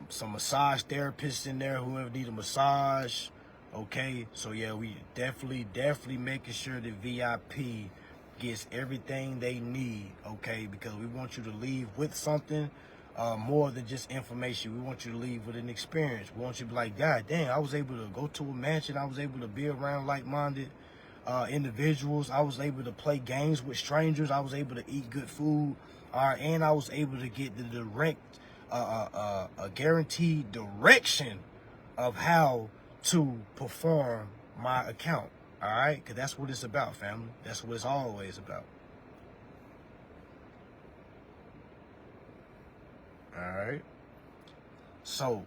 some massage therapists in there, whoever need a massage. Okay, so yeah, we definitely making sure the VIP gets everything they need, okay, because we want you to leave with something. More than just information. We want you to leave with an experience. We want you to be like, God dang, I was able to go to a mansion. I was able to be around like-minded individuals. I was able to play games with strangers. I was able to eat good food. And I was able to get the direct, a guaranteed direction of how to perform my account. All right? Because that's what it's about, family. That's what it's always about. All right. So,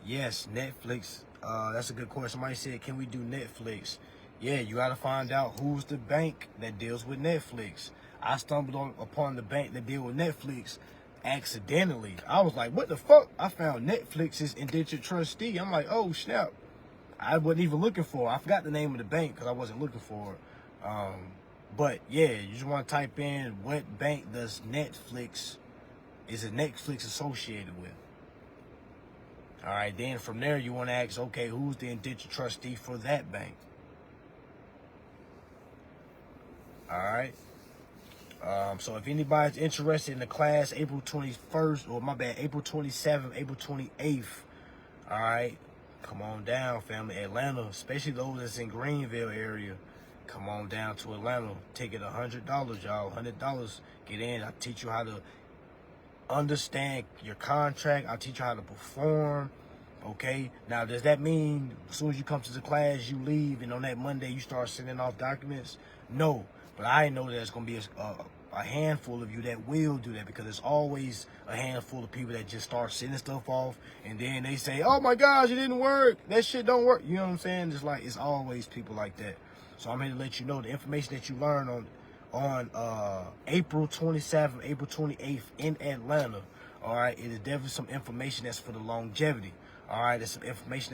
yes, Netflix. That's a good question. Somebody said, can we do Netflix? Yeah, you got to find out who's the bank that deals with Netflix. I stumbled upon the bank that deal with Netflix accidentally. I was like, what the fuck? I found Netflix's indentured trustee. I'm like, oh, snap. I wasn't even looking for it. I forgot the name of the bank because I wasn't looking for it. But yeah, you just want to type in what bank is Netflix associated with. All right, then from there you want to ask, okay, who's the indentured trustee for that bank? All right. So if anybody's interested in the class April 21st, or my bad, April 27th, April 28th, all right, come on down, family. Atlanta, especially those that's in Greenville area, come on down to Atlanta. Ticket $100, y'all. $100. Get in. I'll teach you how to understand your contract. I'll teach you how to perform. Okay. Now, does that mean as soon as you come to the class, you leave, and on that Monday you start sending off documents? No. But I know there's going to be a handful of you that will do that, because there's always a handful of people that just start sending stuff off, and then they say, oh my gosh, it didn't work. That shit don't work. You know what I'm saying? It's like, it's always people like that. So I'm here to let you know the information that you learn on April 27th, April 28th in Atlanta. All right, it is definitely some information that's for the longevity. All right, there's some information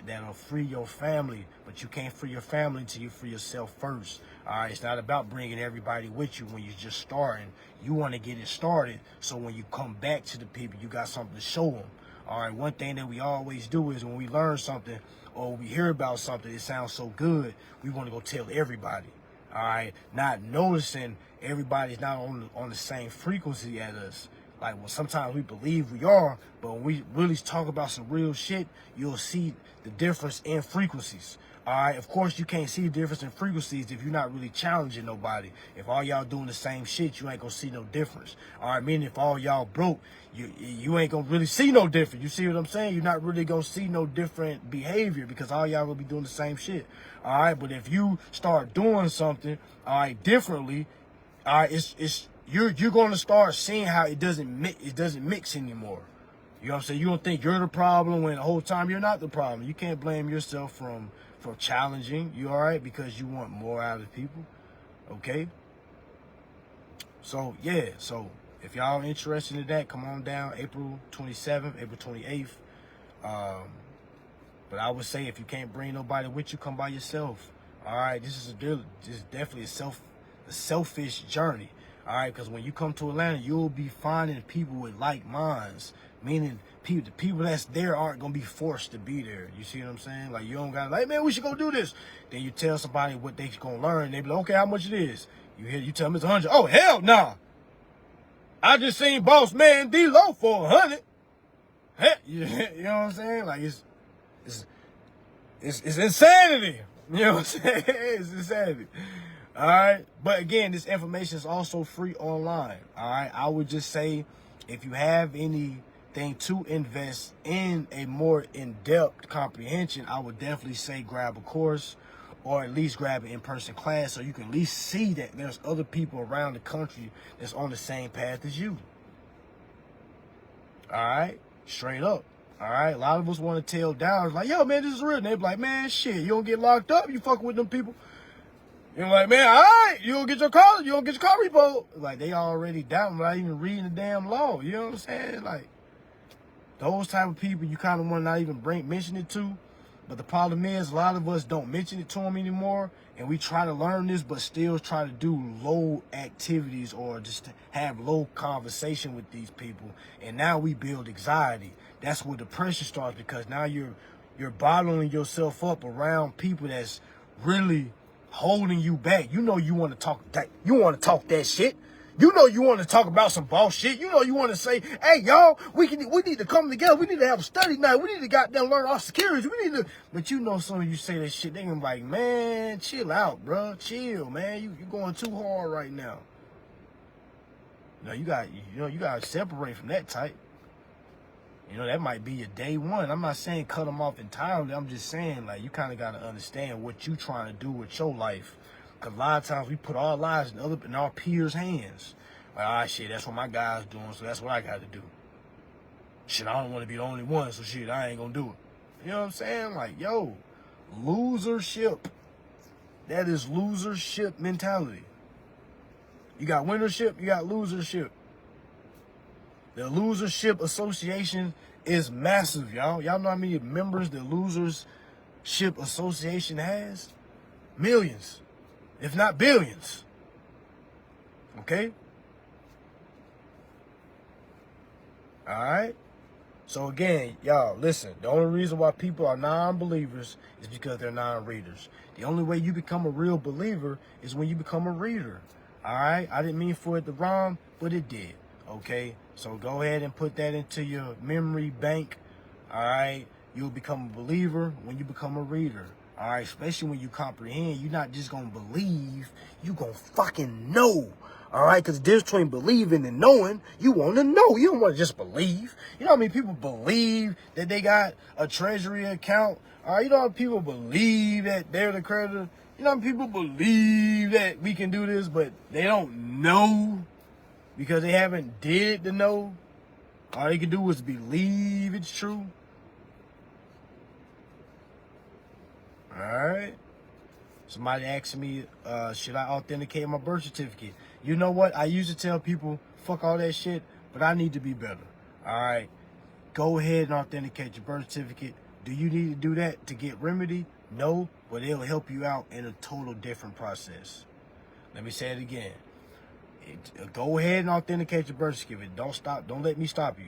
that'll free your family, but you can't free your family until you free yourself first. All right, it's not about bringing everybody with you when you're just starting. You want to get it started, so when you come back to the people, you got something to show them. All right, one thing that we always do is when we learn something or we hear about something, it sounds so good, we want to go tell everybody. All right, not noticing everybody's not on the same frequency as us. Like, well, sometimes we believe we are, but when we really talk about some real shit, you'll see the difference in frequencies. All right, of course, you can't see the difference in frequencies if you're not really challenging nobody. If all y'all doing the same shit, you ain't gonna see no difference. All right, meaning if all y'all broke, you ain't gonna really see no difference. You see what I'm saying? You're not really gonna see no different behavior, because all y'all gonna be doing the same shit. All right, but if you start doing something, all right, differently, all right, you're gonna start seeing how it doesn't mix anymore. You know what I'm saying? You don't think you're the problem when the whole time you're not the problem. You can't blame yourself from challenging. You all right? Because you want more out of people. Okay? So, yeah. So, if y'all are interested in that, come on down April 27th, April 28th. But I would say if you can't bring nobody with you, come by yourself. All right? This is definitely a selfish journey. All right? Because when you come to Atlanta, you'll be finding people with like minds. Meaning, the people that's there aren't going to be forced to be there. You see what I'm saying? Like, you don't got to, like, man, we should go do this. Then you tell somebody what they going to learn. They be like, okay, how much it is? You tell them it's 100. Oh, hell nah. I just seen Boss Man D-Lo for 100. Heck, you know what I'm saying? Like, it's insanity. You know what I'm saying? It's insanity. All right? But, again, this information is also free online. All right? I would just say, if you have anything to invest in a more in-depth comprehension, I would definitely say grab a course, or at least grab an in-person class, so you can at least see that there's other people around the country that's on the same path as you. All right? Straight up. All right? A lot of us want to tell down, like, yo, man, this is real. And they be like, man, shit, you don't get locked up, you fucking with them people. You're like, man, all right, you don't get your car repo. Like, they already down without even reading the damn law. You know what I'm saying? Like, those type of people you kind of want to not even mention it to. But the problem is, a lot of us don't mention it to them anymore. And we try to learn this, but still try to do low activities or just have low conversation with these people. And now we build anxiety. That's where the pressure starts, because now you're bottling yourself up around people that's really holding you back. You know you want to talk that shit. You know you want to talk about some boss shit. You know you want to say, hey, y'all, we need to come together. We need to have a study night. We need to goddamn learn our securities. We need to. But you know, some of you say that shit, they gonna be like, man, chill out, bro. Chill, man. You going too hard right now. You got to separate from that type. You know, that might be your day one. I'm not saying cut them off entirely. I'm just saying, like, you kind of got to understand what you trying to do with your life. Because a lot of times we put our lives in our peers' hands. Like, ah, shit, that's what my guy's doing, so that's what I got to do. Shit, I don't want to be the only one, so shit, I ain't going to do it. You know what I'm saying? Like, yo, losership. That is losership mentality. You got winnership, you got losership. The losership association is massive, y'all. Y'all know how many members the losers Association has? Millions, if not billions. Okay? Alright? So again, y'all, listen. The only reason why people are non-believers is because they're non-readers. The only way you become a real believer is when you become a reader. Alright? I didn't mean for it to rhyme, but it did. Okay? So go ahead and put that into your memory bank. Alright? You'll become a believer when you become a reader. Alright? Especially when you comprehend. You're not just going to believe. You're going to fucking know. All right, because the difference between believing and knowing, you want to know. You don't want to just believe. You know how many people believe that they got a treasury account? All right, you know how many people believe that they're the creditor? You know how many people believe that we can do this, but they don't know because they haven't did to know? All they can do is believe it's true. All right. Somebody asked me, should I authenticate my birth certificate? You know what? I used to tell people, fuck all that shit, but I need to be better. All right? Go ahead and authenticate your birth certificate. Do you need to do that to get remedy? No, but it'll help you out in a total different process. Let me say it again. Go ahead and authenticate your birth certificate. Don't stop. Don't let me stop you.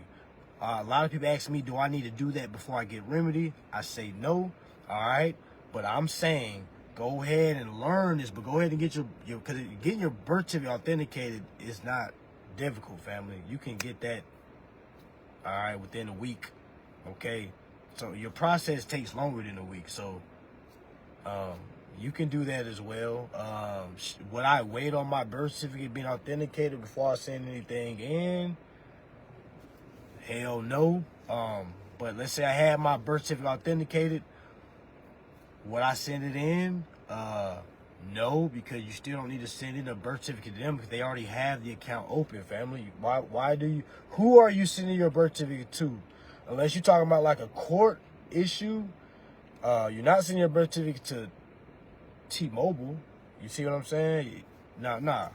A lot of people ask me, do I need to do that before I get remedy? I say no. All right? But I'm saying, go ahead and learn this, but go ahead and get your because getting your birth certificate authenticated is not difficult, family. You can get that, all right, within a week, okay? So your process takes longer than a week, so you can do that as well. Would I wait on my birth certificate being authenticated before I send anything in? Hell no. But let's say I had my birth certificate authenticated. Would I send it in? No, because you still don't need to send in a birth certificate to them because they already have the account open, family. Why do you, who are you sending your birth certificate to? Unless you're talking about like a court issue, you're not sending your birth certificate to T-Mobile. You see what I'm saying? Nah.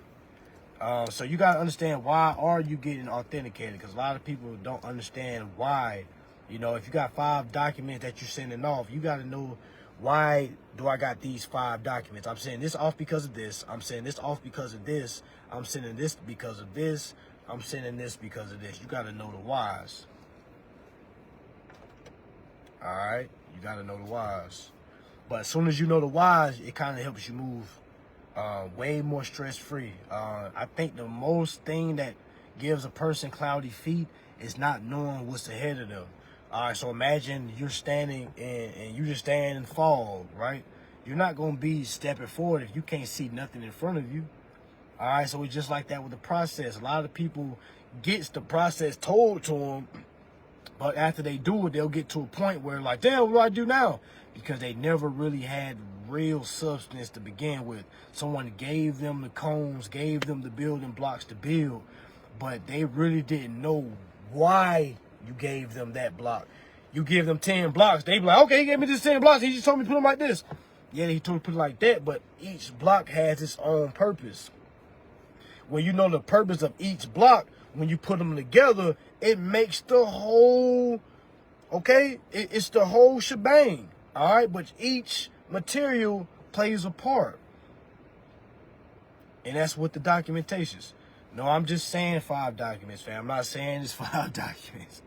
So you got to understand, why are you getting authenticated? Because a lot of people don't understand why. You know, if you got 5 documents that you're sending off, you got to know, why do I got these 5 documents? I'm sending this off because of this. I'm sending this off because of this. I'm sending this because of this. I'm sending this because of this. You got to know the whys. All right? You got to know the whys. But as soon as you know the whys, it kind of helps you move way more stress-free. I think the most thing that gives a person cloudy feet is not knowing what's ahead of them. All right, so imagine you're standing and you just stand and fall, right? You're not going to be stepping forward if you can't see nothing in front of you. All right, so it's just like that with the process. A lot of people gets the process told to them, but after they do it, they'll get to a point where like, damn, what do I do now? Because they never really had real substance to begin with. Someone gave them the cones, gave them the building blocks to build, but they really didn't know why you gave them that block. You give them 10 blocks, they be like, okay, he gave me this 10 blocks. He just told me to put them like this. Yeah, he told me to put it like that, but each block has its own purpose. When you know the purpose of each block, when you put them together, it makes the whole, okay? It's the whole shebang, all right? But each material plays a part. And that's what the documentations. No, I'm just saying 5 documents, fam. I'm not saying it's 5 documents.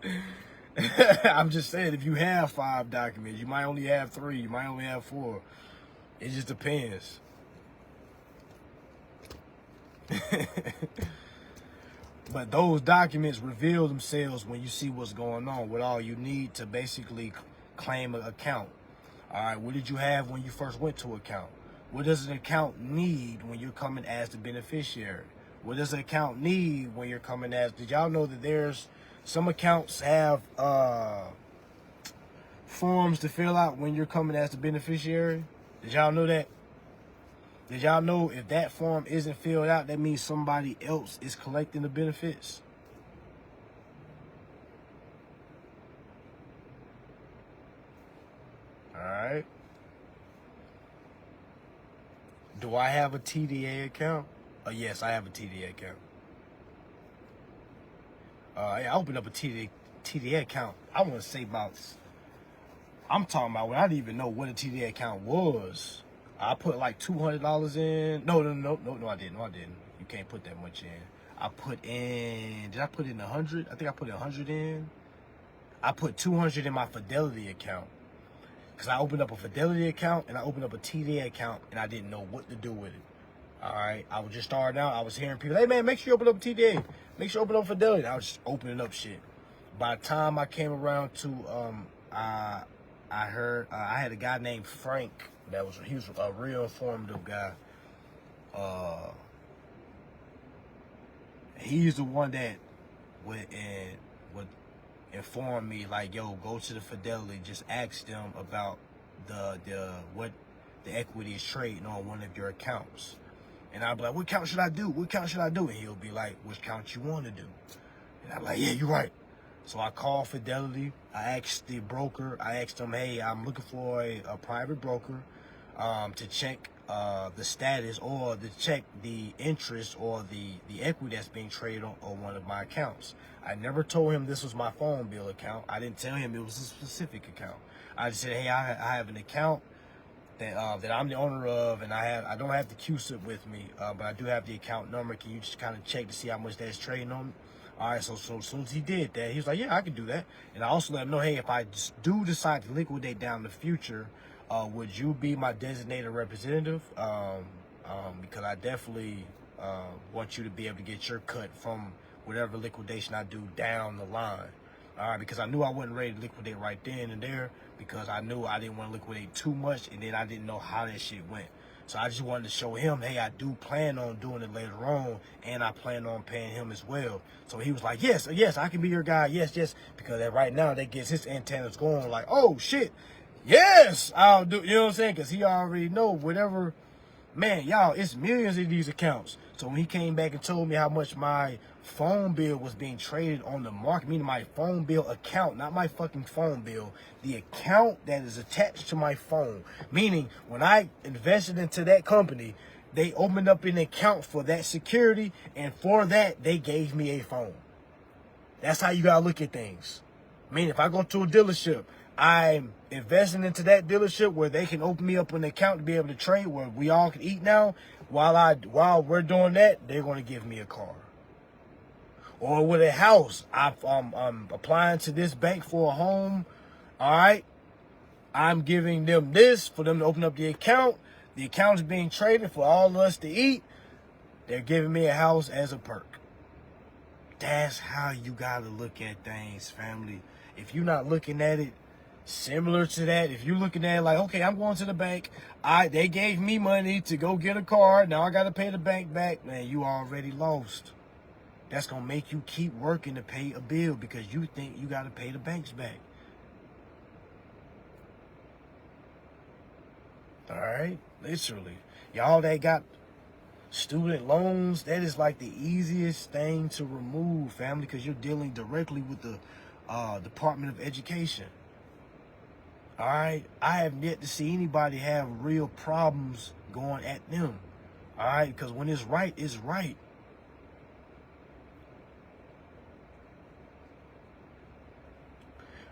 I'm just saying if you have 5 documents, you might only have 3, you might only have 4. It just depends. But those documents reveal themselves when you see what's going on, with all you need to basically claim an account. All right, what did you have when you first went to account? What does an account need when you're coming as the beneficiary? What does an account need when you're coming as... Did y'all know that there's... Some accounts have forms to fill out when you're coming as the beneficiary? Did y'all know that? Did y'all know if that form isn't filled out, that means somebody else is collecting the benefits? All right. Do I have a TDA account? Yes, I have a TDA account. I opened up a TDA account, I want to say about I'm talking about when I didn't even know what a TD account was. I put like $200 in. No, I didn't. You can't put that much in. I put in, did I put in 100? I think I put 100 in. I put 200 in my Fidelity account. Because I opened up a Fidelity account and I opened up a TD account and I didn't know what to do with it. All right, I was just starting out. I was hearing people, hey man, make sure you open up TDA. Make sure you open up Fidelity. I was just opening up shit. By the time I came around to, I heard, I had a guy named Frank. He was a real informative guy. He's the one that would inform me, like, yo, go to the Fidelity, just ask them about what the equity is trading on one of your accounts. And I'll be like, what account should I do? What account should I do? And he'll be like, which account you want to do? And I'm like, yeah, you're right. So I called Fidelity. I asked the broker. I asked them, hey, I'm looking for a private broker to check the status or to check the interest or the equity that's being traded on one of my accounts. I never told him this was my phone bill account. I didn't tell him it was a specific account. I just said, hey, I have an account that I'm the owner of, and I don't have the QSIP with me, but I do have the account number. Can you just kind of check to see how much that's trading on? All right, so as soon as he did that, he was like, yeah, I can do that. And I also let him know, hey, if I do decide to liquidate down in the future, would you be my designated representative? Because I definitely want you to be able to get your cut from whatever liquidation I do down the line. All right, because I knew I wasn't ready to liquidate right then and there, because I knew I didn't want to liquidate too much, and then I didn't know how that shit went. So I just wanted to show him, hey, I do plan on doing it later on, and I plan on paying him as well. So he was like, yes, I can be your guy, yes. Because right now, that gets his antennas going like, oh, shit, yes, I'll do, you know what I'm saying? Because he already know whatever, man, y'all, it's millions of these accounts. So when he came back and told me how much my phone bill was being traded on the market, meaning my phone bill account, not my fucking phone bill, the account that is attached to my phone, meaning when I invested into that company, they opened up an account for that security, and for that, they gave me a phone. That's how you gotta look at things. I mean, if I go to a dealership, I'm investing into that dealership where they can open me up an account to be able to trade, where we all can eat now. While we're doing that, they're going to give me a car. Or with a house, I'm applying to this bank for a home. All right, I'm giving them this for them to open up the account. The account is being traded for all of us to eat. They're giving me a house as a perk. That's how you got to look at things, family. If you're not looking at it similar to that, if you're looking at it like, okay, I'm going to the bank, they gave me money to go get a car, now I got to pay the bank back, man, you already lost. That's going to make you keep working to pay a bill because you think you got to pay the banks back. All right? Literally. Y'all that got student loans, that is like the easiest thing to remove, family, because you're dealing directly with the Department of Education. All right? I have yet to see anybody have real problems going at them. All right? Because when it's right, it's right.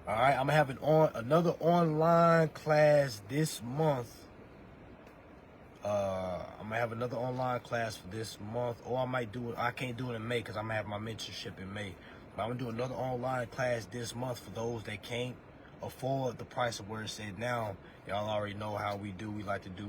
All right, I'm gonna have another online class this month. I'm gonna have another online class for this month, or I might do it. I can't do it in May because I'm gonna have my mentorship in May. But I'm gonna do another online class this month for those that can't afford the price of where it's at now. Y'all already know how we do. We like to do,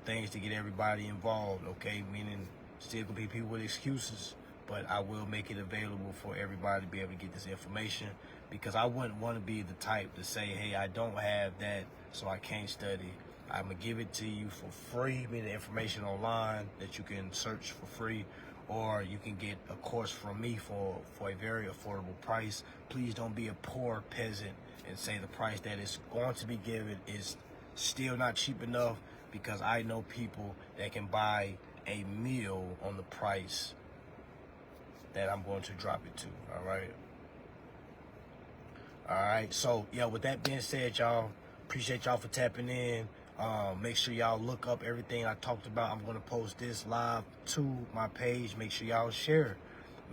things to get everybody involved. Okay, meaning still gonna be people with excuses, but I will make it available for everybody to be able to get this information. Because I wouldn't want to be the type to say, hey, I don't have that, so I can't study. I'm going to give it to you for free, meaning information online that you can search for free, or you can get a course from me for a very affordable price. Please don't be a poor peasant and say the price that is going to be given is still not cheap enough, because I know people that can buy a meal on the price that I'm going to drop it to, all right? All right, so yeah, with that being said, y'all, appreciate y'all for tapping in. Make sure y'all look up everything I talked about. I'm going to post this live to my page. Make sure y'all share.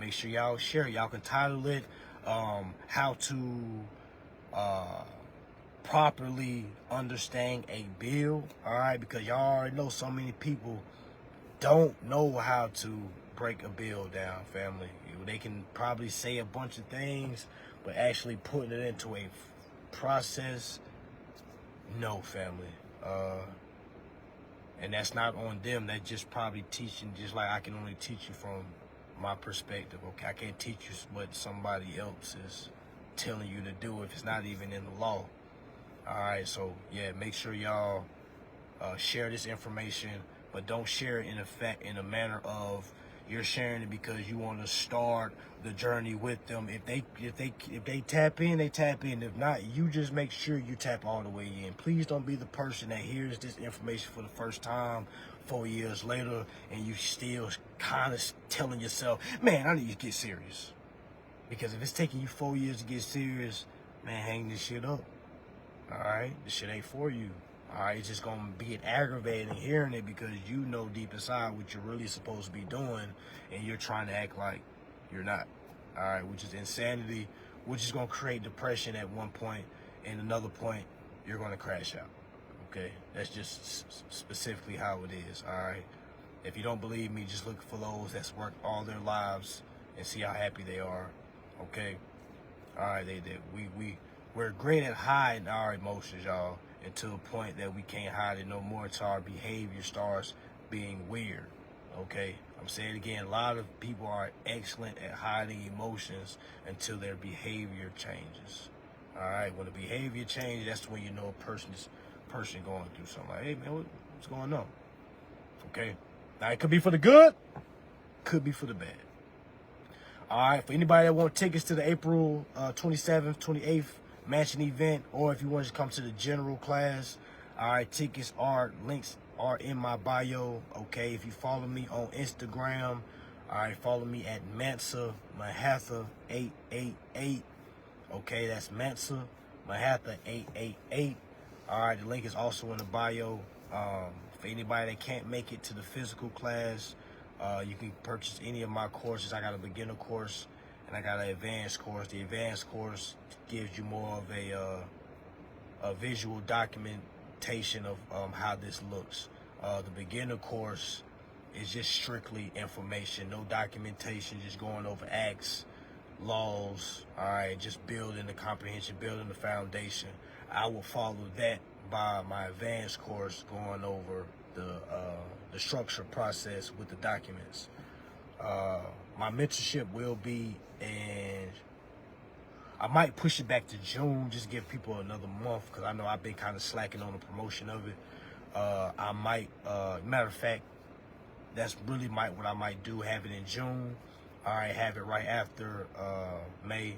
Make sure y'all share. Y'all can title it how to properly understand a bill, all right? Because y'all already know so many people don't know how to break a bill down, family. They can probably say a bunch of things, but actually putting it into a process, no, family. And that's not on them. That's just probably teaching, just like I can only teach you from my perspective, okay? I can't teach you what somebody else is telling you to do if it's not even in the law. All right, so yeah, make sure y'all share this information, but don't share it in a manner of you're sharing it because you want to start the journey with them. If they tap in, they tap in. If not, you just make sure you tap all the way in. Please don't be the person that hears this information for the first time 4 years later and you still kind of telling yourself, man, I need to get serious. Because if it's taking you 4 years to get serious, man, hang this shit up. All right, this shit ain't for you. All right, it's just gonna be aggravating hearing it because you know deep inside what you're really supposed to be doing, and you're trying to act like you're not. All right, which is insanity, which is gonna create depression at one point, and another point, you're gonna crash out. Okay, that's just specifically how it is. All right, if you don't believe me, just look for those that's worked all their lives and see how happy they are. Okay, all right, we're great at hiding our emotions, y'all, to a point that we can't hide it no more until our behavior starts being weird, okay? I'm saying it again, a lot of people are excellent at hiding emotions until their behavior changes, all right? When the behavior changes, that's when you know a person going through something. Like, hey, man, what's going on? Okay? Now, it could be for the good, could be for the bad. All right, for anybody that want tickets to the April 27th, 28th, matching event, or if you want to come to the general class, all right, links are in my bio, okay? If you follow me on Instagram, all right, follow me at mansa mahatha 888, okay? That's mansa mahatha 888. All right, the link is also in the bio. For anybody that can't make it to the physical class, you can purchase any of my courses. I got a beginner course and I got an advanced course. The advanced course gives you more of a visual documentation of how this looks. The beginner course is just strictly information, no documentation, just going over acts, laws, all right, just building the comprehension, building the foundation. I will follow that by my advanced course, going over the structure process with the documents. My mentorship will be in, I might push it back to June, just give people another month, because I know I've been kind of slacking on the promotion of it. I might, matter of fact, that's really what I might do, have it in June. All right, have it right after May,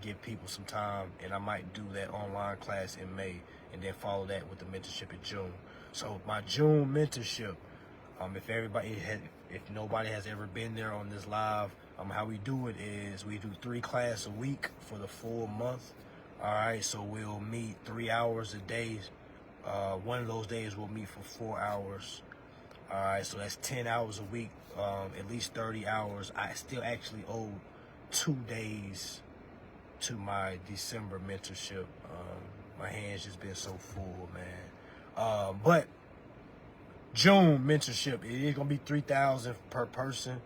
give people some time, and I might do that online class in May, and then follow that with the mentorship in June. So my June mentorship, if nobody has ever been there on this live, how we do it is we do 3 classes a week for the full month. All right, so we'll meet 3 hours a day. One of those days we'll meet for 4 hours. All right, so that's 10 hours a week, at least 30 hours. I still actually owe 2 days to my December mentorship. My hands just been so full, man. But June mentorship, it is gonna be $3,000 per person.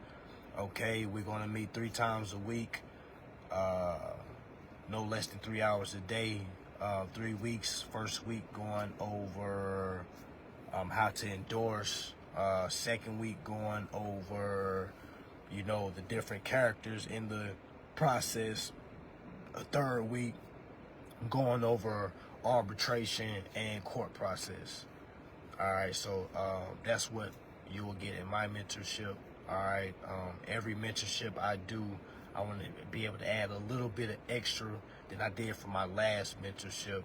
Okay, we're gonna meet 3 times a week, no less than 3 hours a day. 3 weeks. First week going over how to endorse. Second week going over, the different characters in the process. A third week going over arbitration and court process. All right, so that's what you will get in my mentorship. All right, every mentorship I do, I want to be able to add a little bit of extra than I did for my last mentorship,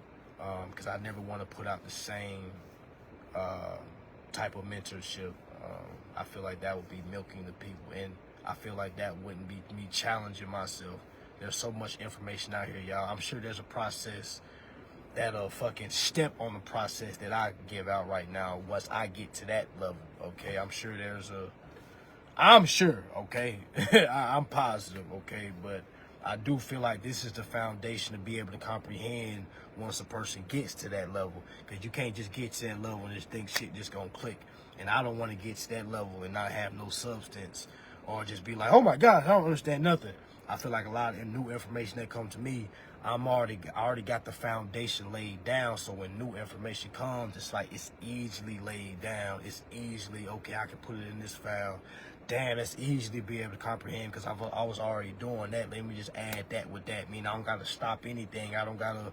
because I never want to put out the same type of mentorship. I feel like that would be milking the people, and I feel like that wouldn't be me challenging myself. There's so much information out here, y'all. I'm sure there's a process that'll fucking step on the process that I give out right now once I get to that level, okay? I'm sure, okay? I'm positive, okay? But I do feel like this is the foundation to be able to comprehend once a person gets to that level, because you can't just get to that level and just think shit just gonna click. And I don't want to get to that level and not have no substance, or just be like, oh my God, I don't understand nothing. I feel like a lot of new information that comes to me, I already got the foundation laid down. So when new information comes, it's like it's easily laid down. It's easily, okay, I can put it in this file. Damn, that's easily be able to comprehend, because I was already doing that. Let me just add that with that. I mean, I don't got to stop anything. I don't got to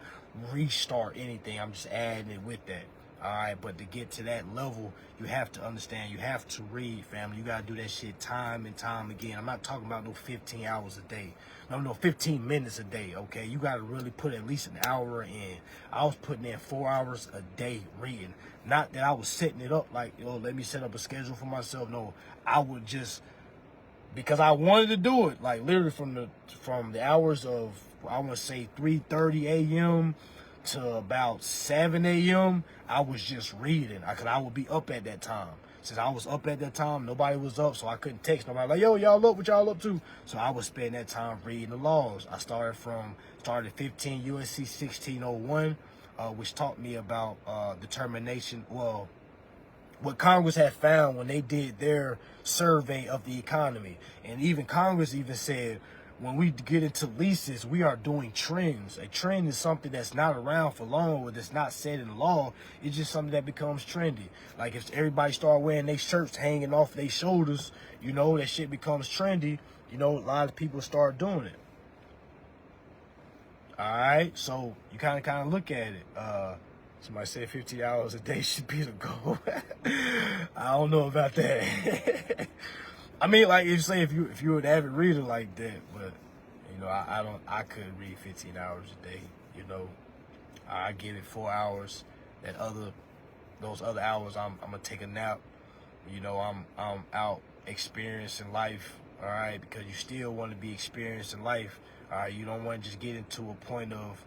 restart anything. I'm just adding it with that. All right, but to get to that level, you have to understand, you have to read, family. You got to do that shit time and time again. I'm not talking about no 15 hours a day. No, 15 minutes a day, okay? You got to really put at least an hour in. I was putting in 4 hours a day reading. Not that I was setting it up like, let me set up a schedule for myself. No, I would just, because I wanted to do it, like literally from the hours of, I want to say 3:30 a.m. to about 7 a.m. I was just reading, because I would be up at that time. Since I was up at that time, nobody was up, so I couldn't text nobody like, yo, y'all up, what y'all up to? So I would spend that time reading the laws. I started 15 USC 1601, which taught me about determination, well, what Congress had found when they did their survey of the economy. And even Congress even said, when we get into leases, we are doing trends. A trend is something that's not around for long, or that's not set in law. It's just something that becomes trendy. Like if everybody start wearing their shirts hanging off their shoulders, that shit becomes trendy. A lot of people start doing it. All right, so you kind of look at it. Somebody said 50 hours a day should be the goal. I don't know about that. I mean, like, if you were an avid reader like that, but I couldn't read 15 hours a day. I give it 4 hours. Those other hours, I'm gonna take a nap. I'm out experiencing life. All right, because you still want to be experiencing life. All right, you don't want to just get into a point of,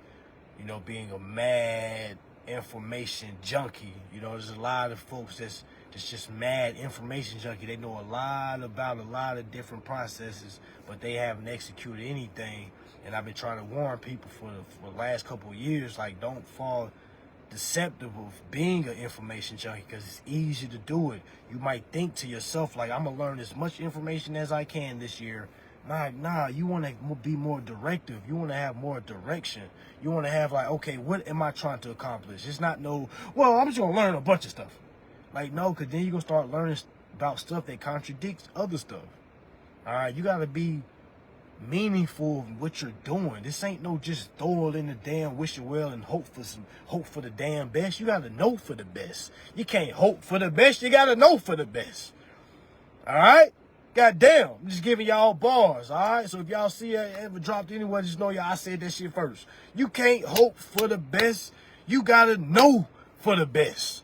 being a mad information junkie. There's a lot of folks that's just mad information junkie. They know a lot about a lot of different processes, but they haven't executed anything. And I've been trying to warn people for the last couple of years, like, don't fall deceptive of being an information junkie, because it's easy to do it. You might think to yourself, like, I'm gonna learn as much information as I can this year. Nah, you want to be more directive. You want to have more direction. You want to have, like, okay, what am I trying to accomplish? It's not well, I'm just gonna learn a bunch of stuff. Like, no, because then you're going to start learning about stuff that contradicts other stuff. All right, you got to be meaningful in what you're doing. This ain't no just throw it in the damn wish you well and hope for the damn best. You got to know for the best. You can't hope for the best. You got to know for the best. All right? Goddamn, I'm just giving y'all bars, all right? So if y'all see it ever dropped anywhere, just know I said that shit first. You can't hope for the best. You got to know for the best.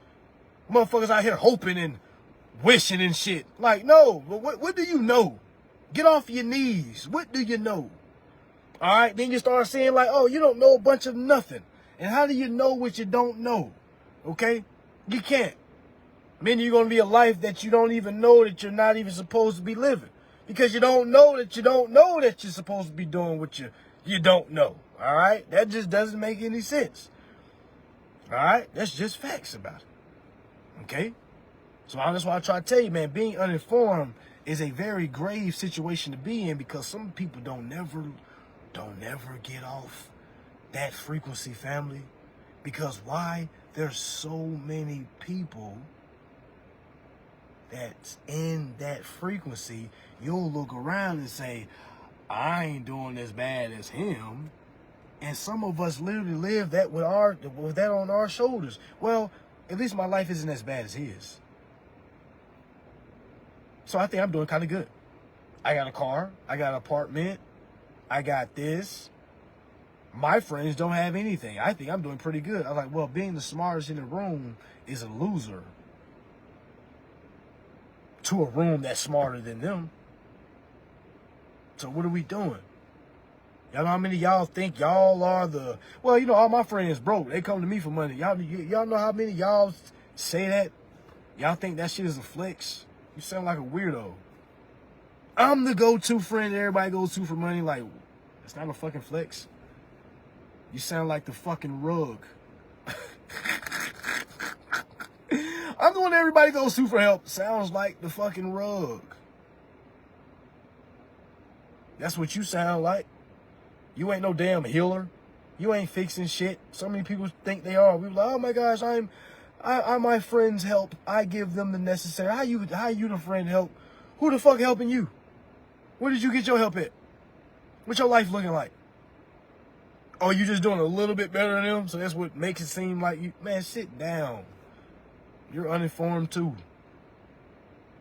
Motherfuckers out here hoping and wishing and shit. Like, no, what do you know? Get off your knees. What do you know? All right, then you start saying like, oh, you don't know a bunch of nothing. And how do you know what you don't know? Okay? You can't. Meaning you're going to be a life that you don't even know that you're not even supposed to be living. Because you don't know that you're supposed to be doing what you don't know. All right? That just doesn't make any sense. All right? That's just facts about it. Okay? So that's why I try to tell you, man, being uninformed is a very grave situation to be in, because some people don't never get off that frequency, family. Because why? There's so many people that's in that frequency. You'll look around and say, I ain't doing as bad as him. And some of us literally live that with that on our shoulders. Well, at least my life isn't as bad as his. So I think I'm doing kind of good. I got a car. I got an apartment. I got this. My friends don't have anything. I think I'm doing pretty good. I was like, well, being the smartest in the room is a loser to a room that's smarter than them. So what are we doing? Y'all know how many of y'all think y'all are the... Well, all my friends broke. They come to me for money. Y'all know how many of y'all say that? Y'all think that shit is a flex? You sound like a weirdo. I'm the go-to friend that everybody goes to for money. Like, It's not a fucking flex. You sound like the fucking rug. I'm the one that everybody goes to for help. Sounds like the fucking rug. That's what you sound like. You ain't no damn healer. You ain't fixing shit. So many people think they are. We like, oh my gosh, I my friends help. I give them the necessary. How you the friend help? Who the fuck helping you? Where did you get your help at? What's your life looking like? Oh, you just doing a little bit better than them? So that's what makes it seem like you, man, sit down. You're uninformed too.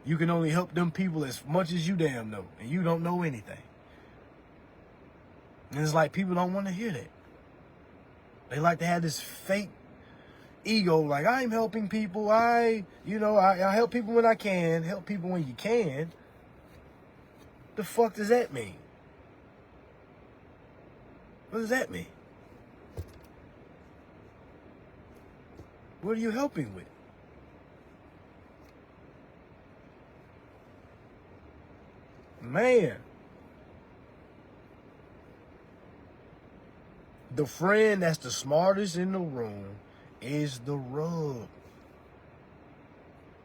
You can only help them people as much as you damn know. And you don't know anything. And it's like people don't want to hear that. They like to have this fake ego, like I'm helping people. I help people when I can. Help people when you can. The fuck does that mean? What does that mean? What are you helping with? Man. The friend that's the smartest in the room is the rug.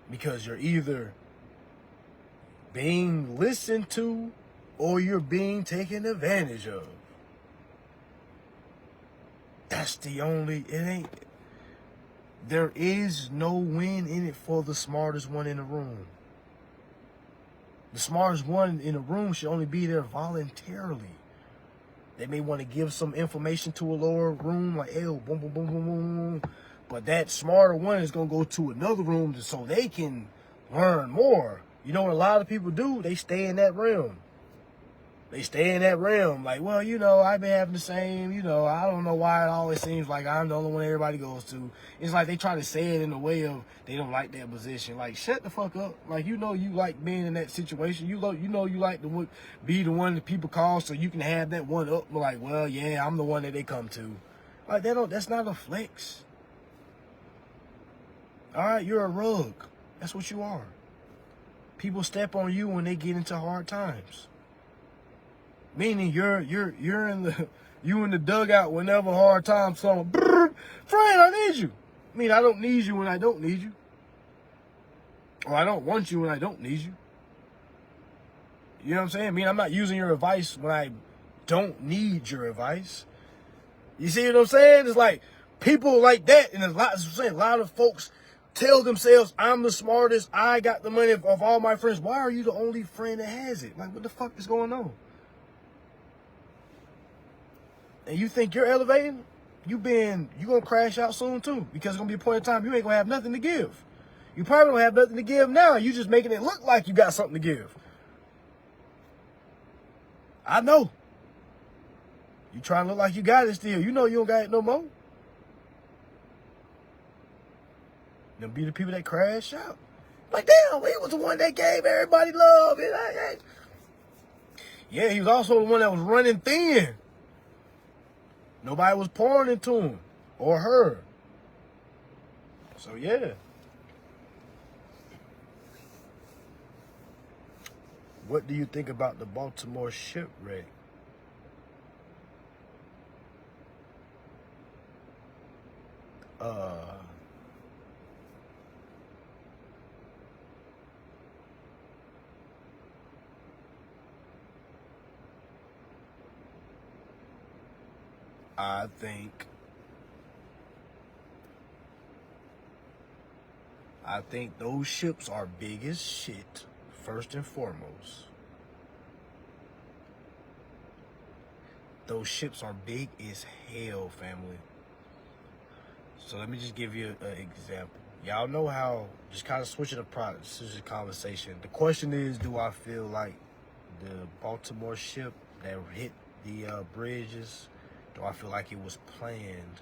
Because you're either being listened to or you're being taken advantage of. That's the only, there is no win in it for the smartest one in the room. The smartest one in the room should only be there voluntarily. They may want to give some information to a lower room, like, hey, boom, boom, boom, boom, boom. But that smarter one is going to go to another room so they can learn more. You know what a lot of people do? They stay in that realm. They stay in that realm. Like, well, I've been having the same, I don't know why it always seems like I'm the only one everybody goes to. It's like they try to say it in a way of they don't like that position. Like, shut the fuck up. Like, you like being in that situation. You like to be the one that people call so you can have that one up. Like, well, yeah, I'm the one that they come to. Like, that's not a flex. All right, you're a rug. That's what you are. People step on you when they get into hard times. Meaning you're in the dugout whenever hard times come. Friend, I need you. I mean, I don't need you when I don't need you. Or I don't want you when I don't need you. You know what I'm saying? I mean, I'm not using your advice when I don't need your advice. You see what I'm saying? It's like people like that, and a lot of folks tell themselves, I'm the smartest, I got the money of all my friends. Why are you the only friend that has it? Like, what the fuck is going on? And you think you're elevating? You're gonna crash out soon too, because it's gonna be a point in time you ain't gonna have nothing to give. You probably don't have nothing to give now. You just making it look like you got something to give. I know. You trying to look like you got it still. You know you don't got it no more. Them be the people that crash out. Like, damn, he was the one that gave everybody love. Yeah, he was also the one that was running thin. Nobody was pouring into him or her. So, yeah. What do you think about the Baltimore shipwreck? I think those ships are big as shit, first and foremost. Those ships are big as hell, family. So let me just give you an example. Y'all know how, just kind of switching the product, switching the conversation. The question is, do I feel like the Baltimore ship that hit the bridges, do I feel like it was planned?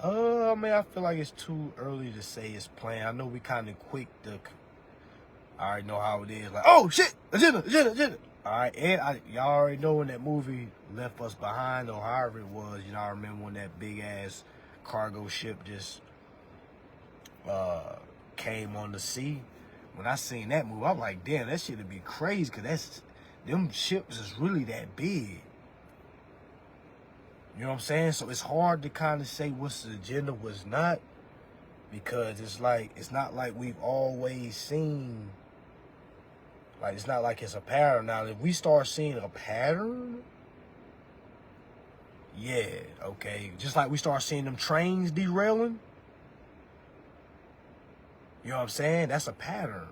I mean, I feel like it's too early to say it's planned. I know we kind of quick to, I already know how it is. Like, oh shit, agenda. All right, and y'all already know when that movie Left Us Behind or however it was, I remember when that big ass cargo ship just came on the sea. When I seen that movie, I'm like, damn, that shit'd be crazy, because them ships is really that big. You know what I'm saying? So it's hard to kind of say what's the agenda, what's not, because it's not like we've always seen. Like, it's not like it's a pattern. Now, if we start seeing a pattern, yeah, okay. Just like we start seeing them trains derailing, you know what I'm saying? That's a pattern.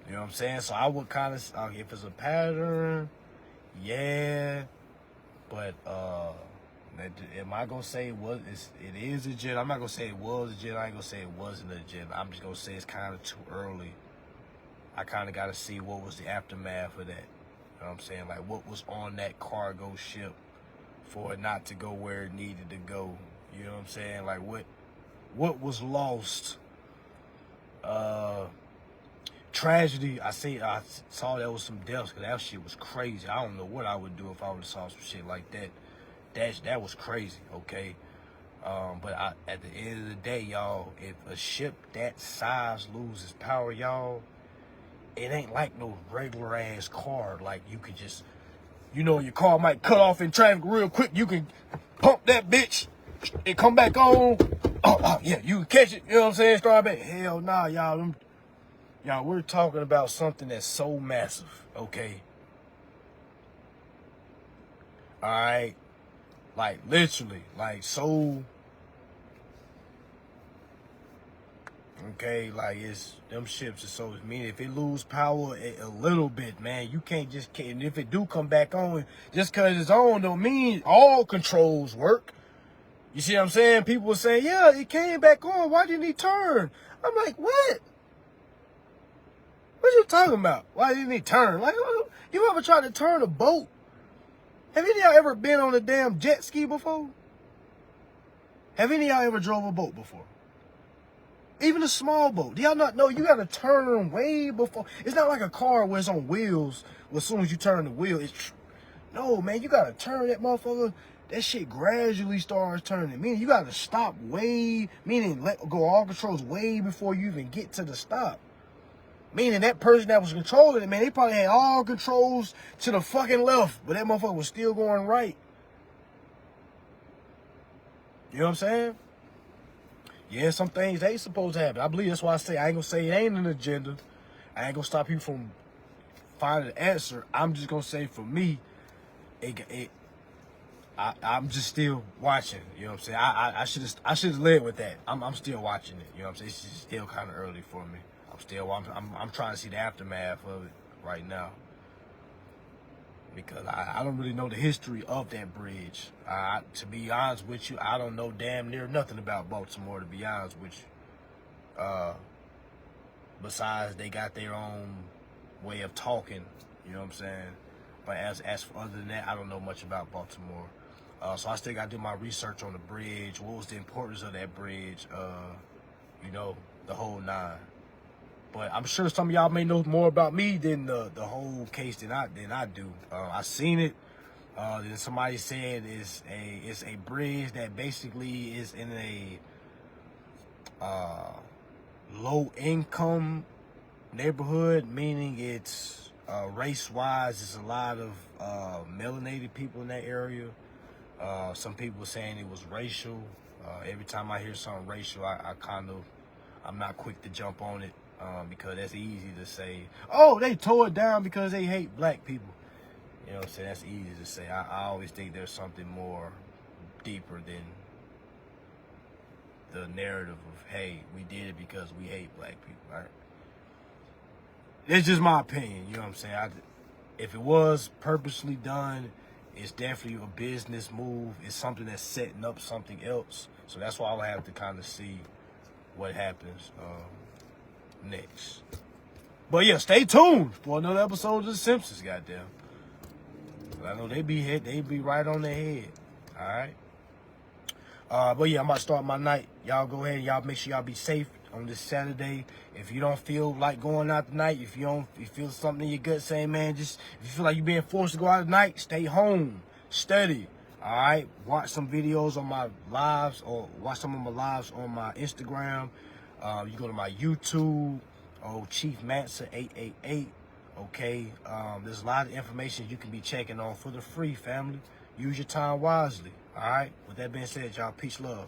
You know what I'm saying? So I would kind of, if it's a pattern, yeah. But am I gonna say it is agenda? I'm not gonna say it was agenda. I ain't gonna say it wasn't agenda. I'm just gonna say it's kind of too early. I kind of got to see what was the aftermath of that. You know what I'm saying? Like, what was on that cargo ship for it not to go where it needed to go? You know what I'm saying? Like, what was lost? Tragedy. I saw there was some deaths, because that shit was crazy. I don't know what I would do if I would have saw some shit like that. That was crazy, okay? But at the end of the day, y'all, if a ship that size loses power, y'all, it ain't like no regular ass car. Like, you could just, you know, your car might cut off in traffic real quick. You can pump that bitch and come back on. Oh yeah, you can catch it. You know what I'm saying? Start back. Hell nah, y'all. Y'all, we're talking about something that's so massive, okay? All right, like literally, like so. Okay, like it's them ships are so. I mean, if it lose power a little bit, man, you can't just. And if it do come back on, just cause it's on don't mean all controls work. You see what I'm saying? People were saying, yeah, it came back on. Why didn't he turn? I'm like, what? What you talking about? Why didn't he turn? Like, you ever tried to turn a boat? Have any of y'all ever been on a damn jet ski before? Have any of y'all ever drove a boat before? Even a small boat. Do y'all not know you gotta turn way before? It's not like a car where it's on wheels. Well, as soon as you turn the wheel, no, man. You gotta turn that motherfucker. That shit gradually starts turning. Meaning you gotta stop way. Meaning let go all controls way before you even get to the stop. Meaning that person that was controlling it, man, they probably had all controls to the fucking left, but that motherfucker was still going right. You know what I'm saying? Yeah, some things ain't supposed to happen. I believe that's why I say I ain't gonna say it ain't an agenda. I ain't gonna stop you from finding an answer. I'm just gonna say for me, I'm just still watching. You know what I'm saying? I should have led with that. I'm still watching it. You know what I'm saying? It's just still kind of early for me. I'm trying to see the aftermath of it right now, because I don't really know the history of that bridge. To be honest with you, I don't know damn near nothing about Baltimore, to be honest with you. Besides, they got their own way of talking, you know what I'm saying? But as for other than that, I don't know much about Baltimore. So I still got to do my research on the bridge. What was the importance of that bridge? You know, the whole nine. But I'm sure some of y'all may know more about me than the whole case than I do. I seen it. Then somebody said it's a bridge that basically is in a low income neighborhood, meaning it's race wise. There's a lot of melanated people in that area. Some people were saying it was racial. Every time I hear something racial, I'm not quick to jump on it. Because that's easy to say, oh, they tore it down because they hate black people. You know what I'm saying? That's easy to say. I always think there's something more deeper than the narrative of, hey, we did it because we hate black people, right? It's just my opinion, you know what I'm saying? If it was purposely done, it's definitely a business move. It's something that's setting up something else. So that's why I'll have to kind of see what happens next. But yeah, stay tuned for another episode of The Simpsons, goddamn. I know they be right on their head. Alright. But yeah, I'm about to start my night. Y'all go ahead, y'all make sure y'all be safe on this Saturday. If you don't feel like going out tonight, if you feel something in your gut saying, man, just if you feel like you're being forced to go out tonight, stay home. Study. Alright. Watch some videos on my lives, or watch some of my lives on my Instagram. You go to my YouTube, Chief Mansa 888. Okay, there's a lot of information you can be checking on for the free, family. Use your time wisely. All right. With that being said, y'all, peace, love.